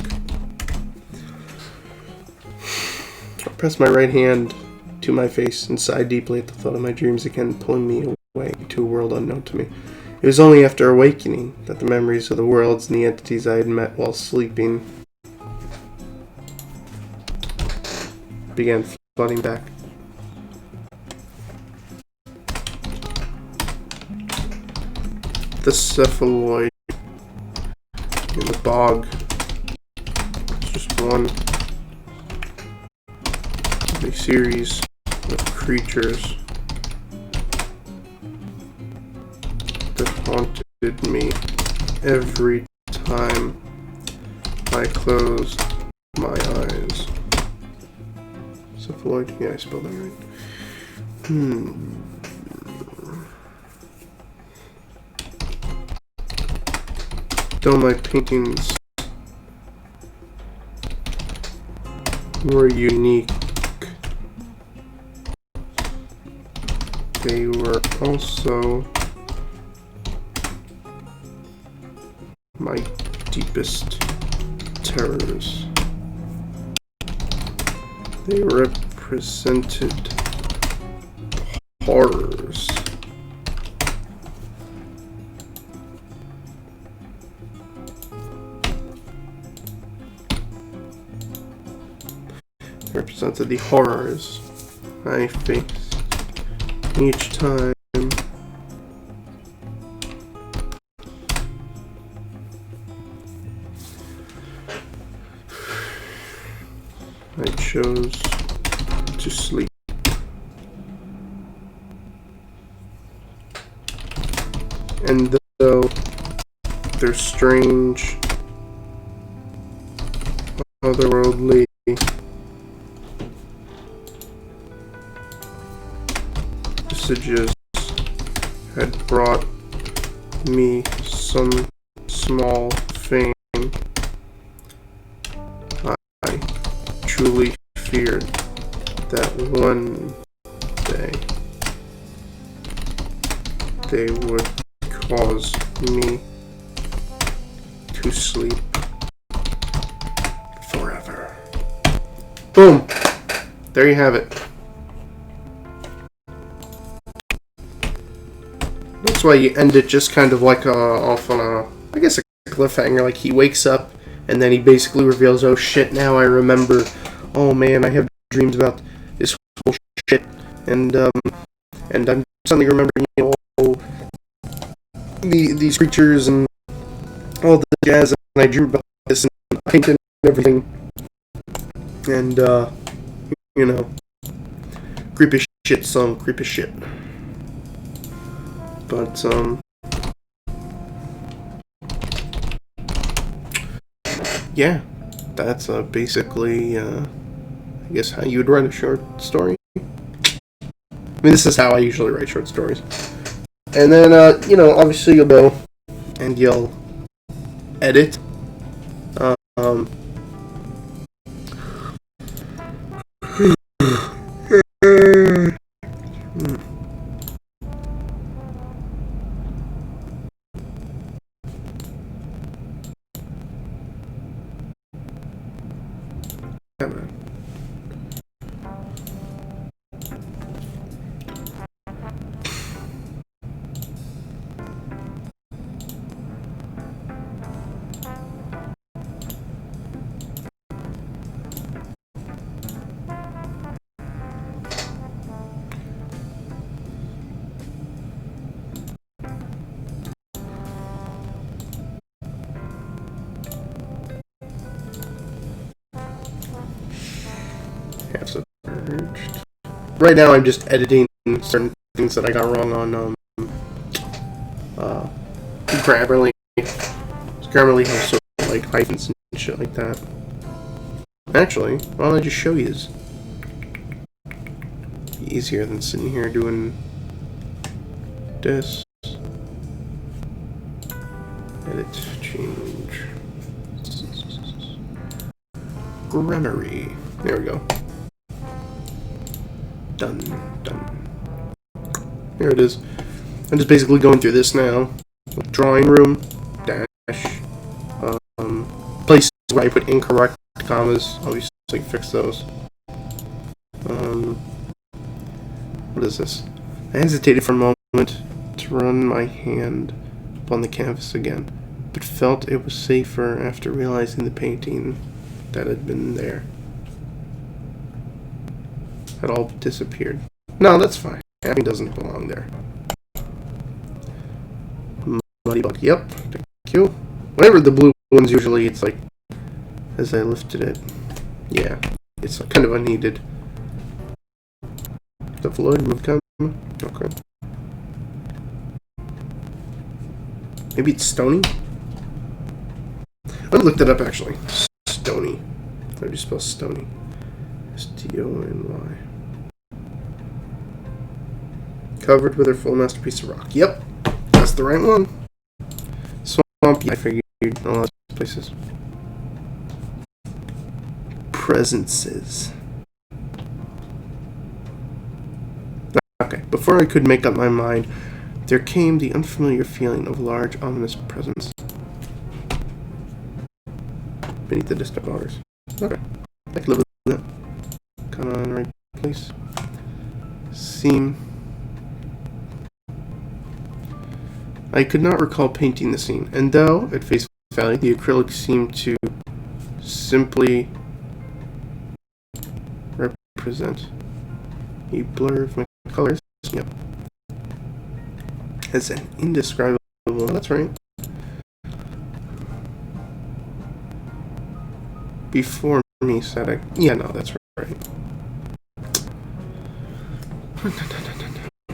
A: I pressed my right hand to my face and sighed deeply at the thought of my dreams again pulling me away to a world unknown to me. It was only after awakening that the memories of the worlds and the entities I had met while sleeping began flooding back. The cephaloid in the bog was just one of a series of creatures that haunted me every time I closed my eyes. Cephaloid? Yeah, I spelled that right. Though my paintings were unique. They were also my deepest terrors. They represented horrors. They represented the horrors I faced each time I chose to sleep. And though they're strange, otherworldly, messages had brought me some small fame, I truly feared that one day they would cause me to sleep forever. Boom! There you have it. That's why you end it just kind of like off on a, I guess, a cliffhanger. Like he wakes up and then he basically reveals, oh shit, now I remember. Oh man, I have dreams about this whole shit, and I'm suddenly remembering, you know, all these creatures and all the jazz, and I dream about this and painted and everything, and you know, creepy shit, some creepy shit. But yeah, that's basically I guess how you would write a short story. I mean, this is how I usually write short stories. And then you know, obviously you'll go and you'll edit. Right now, I'm just editing certain things that I got wrong on Grammarly. Grammarly helps with like hyphens and shit like that. Actually, why don't I just show you this? Be easier than sitting here doing this. Edit, change. Grammarly. There we go. Done. Here it is. I'm just basically going through this now. Drawing room, dash, places where I put incorrect commas, obviously fix those. What is this? I hesitated for a moment to run my hand upon the canvas again, but felt it was safer after realizing the painting that had been there had all disappeared. No, that's fine. Having doesn't belong there. Muddy bug. Yep. Thank you. Whenever the blue ones, usually it's like as I lifted it. Yeah. It's kind of unneeded. The Floyd move come. Okay. Maybe it's Stony? I looked it up actually. Stony. How do you spell Stony? S-T-O-N-Y. Covered with her full masterpiece of rock. Yep, that's the right one. Swamp, yeah, I figured a lot of places. presences. Okay, before I could make up my mind, there came the unfamiliar feeling of a large, ominous presence beneath the distant waters. Okay, I can live with that. Come on, right place. Scene. I could not recall painting the scene, and though, at face value, the acrylic seemed to simply represent a blur of my colors. Yep. As an indescribable. That's right. Before me said I. Yeah, no, that's right.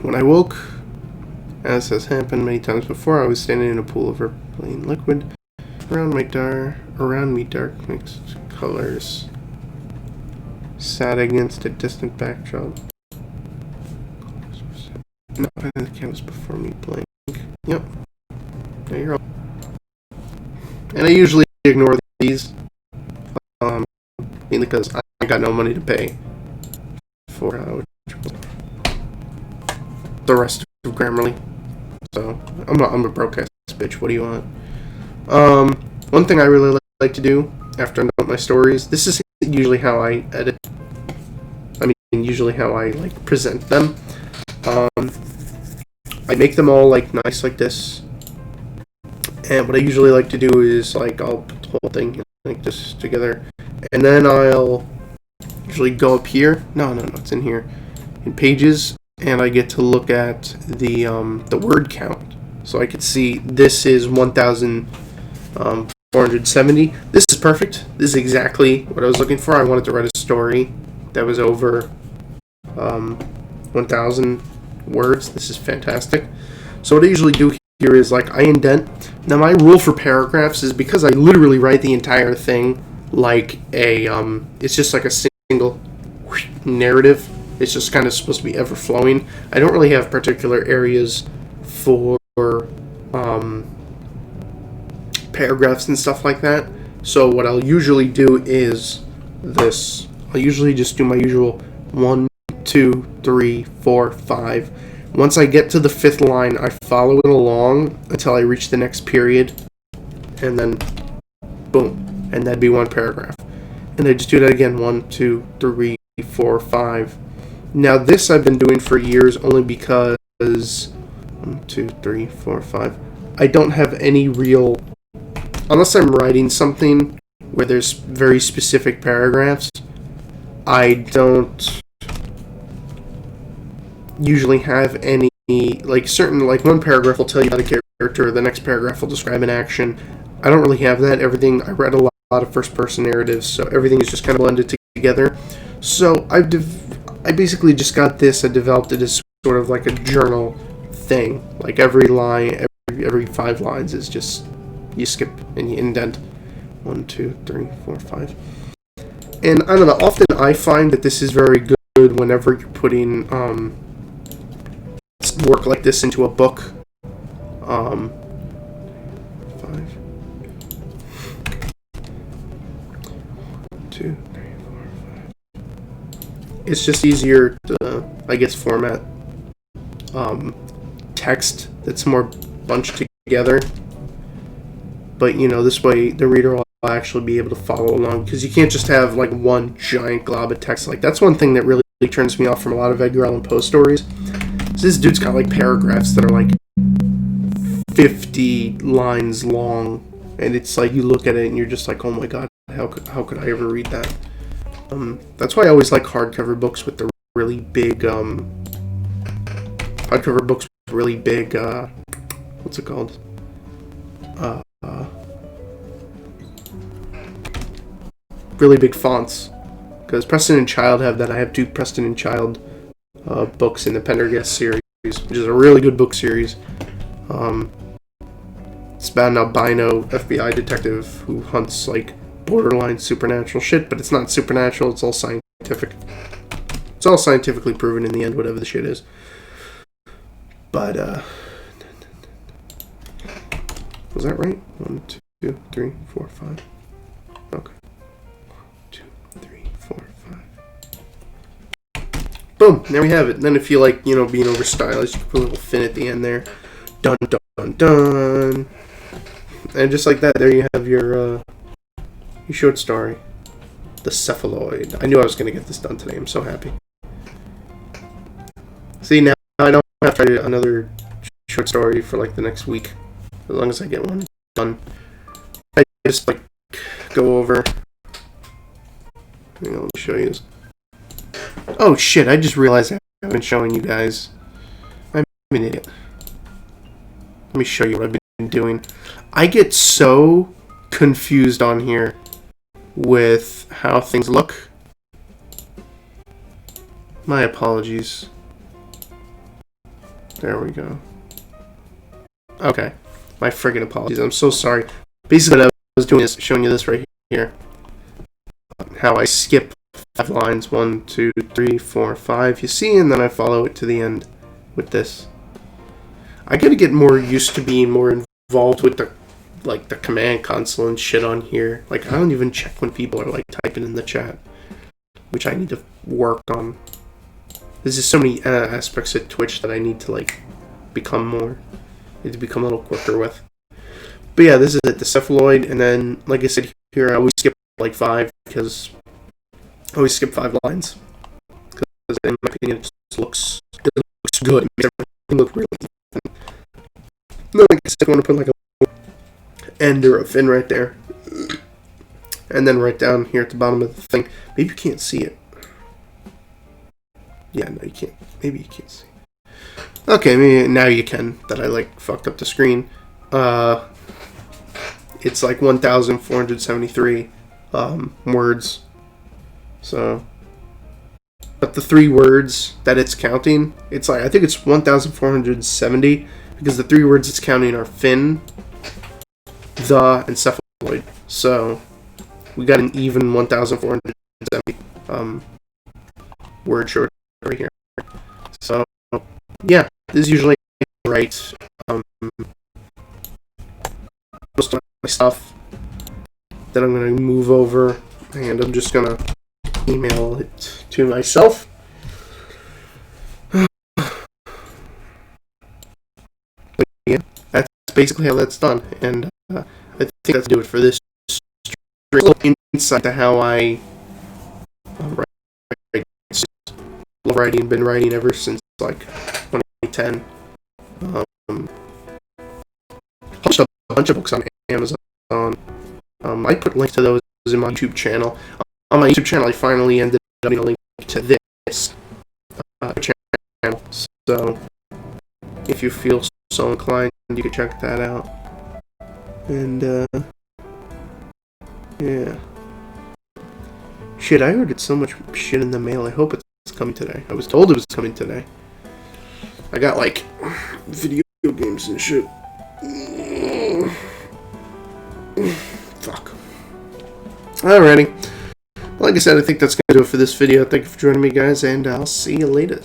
A: When I woke, as has happened many times before, I was standing in a pool of plain liquid. Around me, dark mixed colors sat against a distant backdrop. No, the canvas before me blank. Yep. There you go. And I usually ignore these, mainly because I got no money to pay for the rest of Grammarly. So I'm a broke ass bitch. What do you want? One thing I really like to do after I note my stories. This is usually how I edit. I mean, usually how I like present them. I make them all like nice like this. And what I usually like to do is like I'll put the whole thing like this together, and then I'll usually go up here. No, it's in here, in Pages, and I get to look at the word count, so I could see this is 1,470. This is perfect. This is exactly what I was looking for. I wanted to write a story that was over 1,000 words. This is fantastic. So what I usually do here is like I indent. Now my rule for paragraphs is because I literally write the entire thing like a it's just like a single narrative. It's just kind of supposed to be ever flowing. I don't really have particular areas for paragraphs and stuff like that. So what I'll usually do is this. I'll usually just do my usual 1, 2, 3, 4, 5. Once I get to the 5th line, I follow it along until I reach the next period, and then boom, and that'd be one paragraph. And I just do that again, 1, 2, 3, 4, 5. Now this I've been doing for years only because 1, 2, 3, 4, 5. I don't have any real, unless I'm writing something where there's very specific paragraphs, I don't usually have any, like certain, like one paragraph will tell you about a character, the next paragraph will describe an action. I don't really have that. Everything, I read a lot of first person narratives, so everything is just kind of blended together. So I basically just got this, I developed it as sort of like a journal thing. Like every line, every 5 lines is just, you skip and you indent. 1, 2, 3, 4, 5. And I don't know, often I find that this is very good whenever you're putting work like this into a book. 5. Two, 3, 4, 5. It's just easier to, I guess, format text that's more bunched together. But, you know, this way the reader will actually be able to follow along, because you can't just have like one giant glob of text. Like that's one thing that really turns me off from a lot of Edgar Allan Poe stories. So this dude's got like paragraphs that are like 50 lines long, and it's like you look at it and you're just like, oh my god, how could I ever read that? That's why I always like hardcover books with the really big what's it called? Really big fonts, because Preston and Child have that. I have 2 Preston and Child books in the Pendergast series, which is a really good book series. It's about an albino FBI detective who hunts like borderline supernatural shit, but it's not supernatural, it's all scientific. It's all scientifically proven in the end, whatever the shit is. But was that right? 1, 2, 3, 4, 5. Okay. 2, 3, boom, there we have it. And then if you like, you know, being over stylized, you can put a little fin at the end there. Dun dun dun dun. And just like that, there you have your short story. The Cephaloid. I knew I was going to get this done today. I'm so happy. See, now I don't have to write another short story for like the next week. As long as I get one done. I just like go over. Hang on, let me show you this. Oh shit, I just realized I've been showing you guys. I'm an idiot. Let me show you what I've been doing. I get so confused on here with how things look. My apologies. There we go. Okay. My friggin' apologies. I'm so sorry. Basically what I was doing is showing you this right here. How I skip 5 lines. 1, 2, 3, 4, 5. You see, and then I follow it to the end with this. I gotta get more used to being more involved with the command console and shit on here. Like, I don't even check when people are like typing in the chat, which I need to work on. There's just so many aspects of Twitch that I need to like become more. Need to become a little quicker with. But yeah, this is it, the Cephaloid, and then like I said here, I always skip like 5 because I always skip 5 lines because in my opinion it looks good. It makes everything look really different. No, like I said, I want to put like a end or a fin right there, and then right down here at the bottom of the thing. Maybe you can't see it. Yeah, no, you can't. Maybe you can't see. Okay, maybe now you can. That I like fucked up the screen. It's like 1,473 words. So, but the 3 words that it's counting, it's like I think it's 1,470 because the 3 words it's counting are fin, the, and cephaloid. So we got an even 1,470 word short right here. So yeah, this is usually right. Most of my stuff. Then I'm gonna move over, and I'm just gonna email it to myself. But yeah, that's basically how that's done, and I think that's do it for this little insight to how I write. Love writing, been writing ever since like 2010. Published a bunch of books on Amazon. I put links to those in my YouTube channel. On my YouTube channel, I finally ended up getting a link to this channel. So if you feel so inclined, you can check that out. And yeah. Shit, I ordered so much shit in the mail. I hope it's coming today. I was told it was coming today. I got like video games and shit. Fuck. Alrighty. Like I said, I think that's gonna do it for this video. Thank you for joining me, guys, and I'll see you later.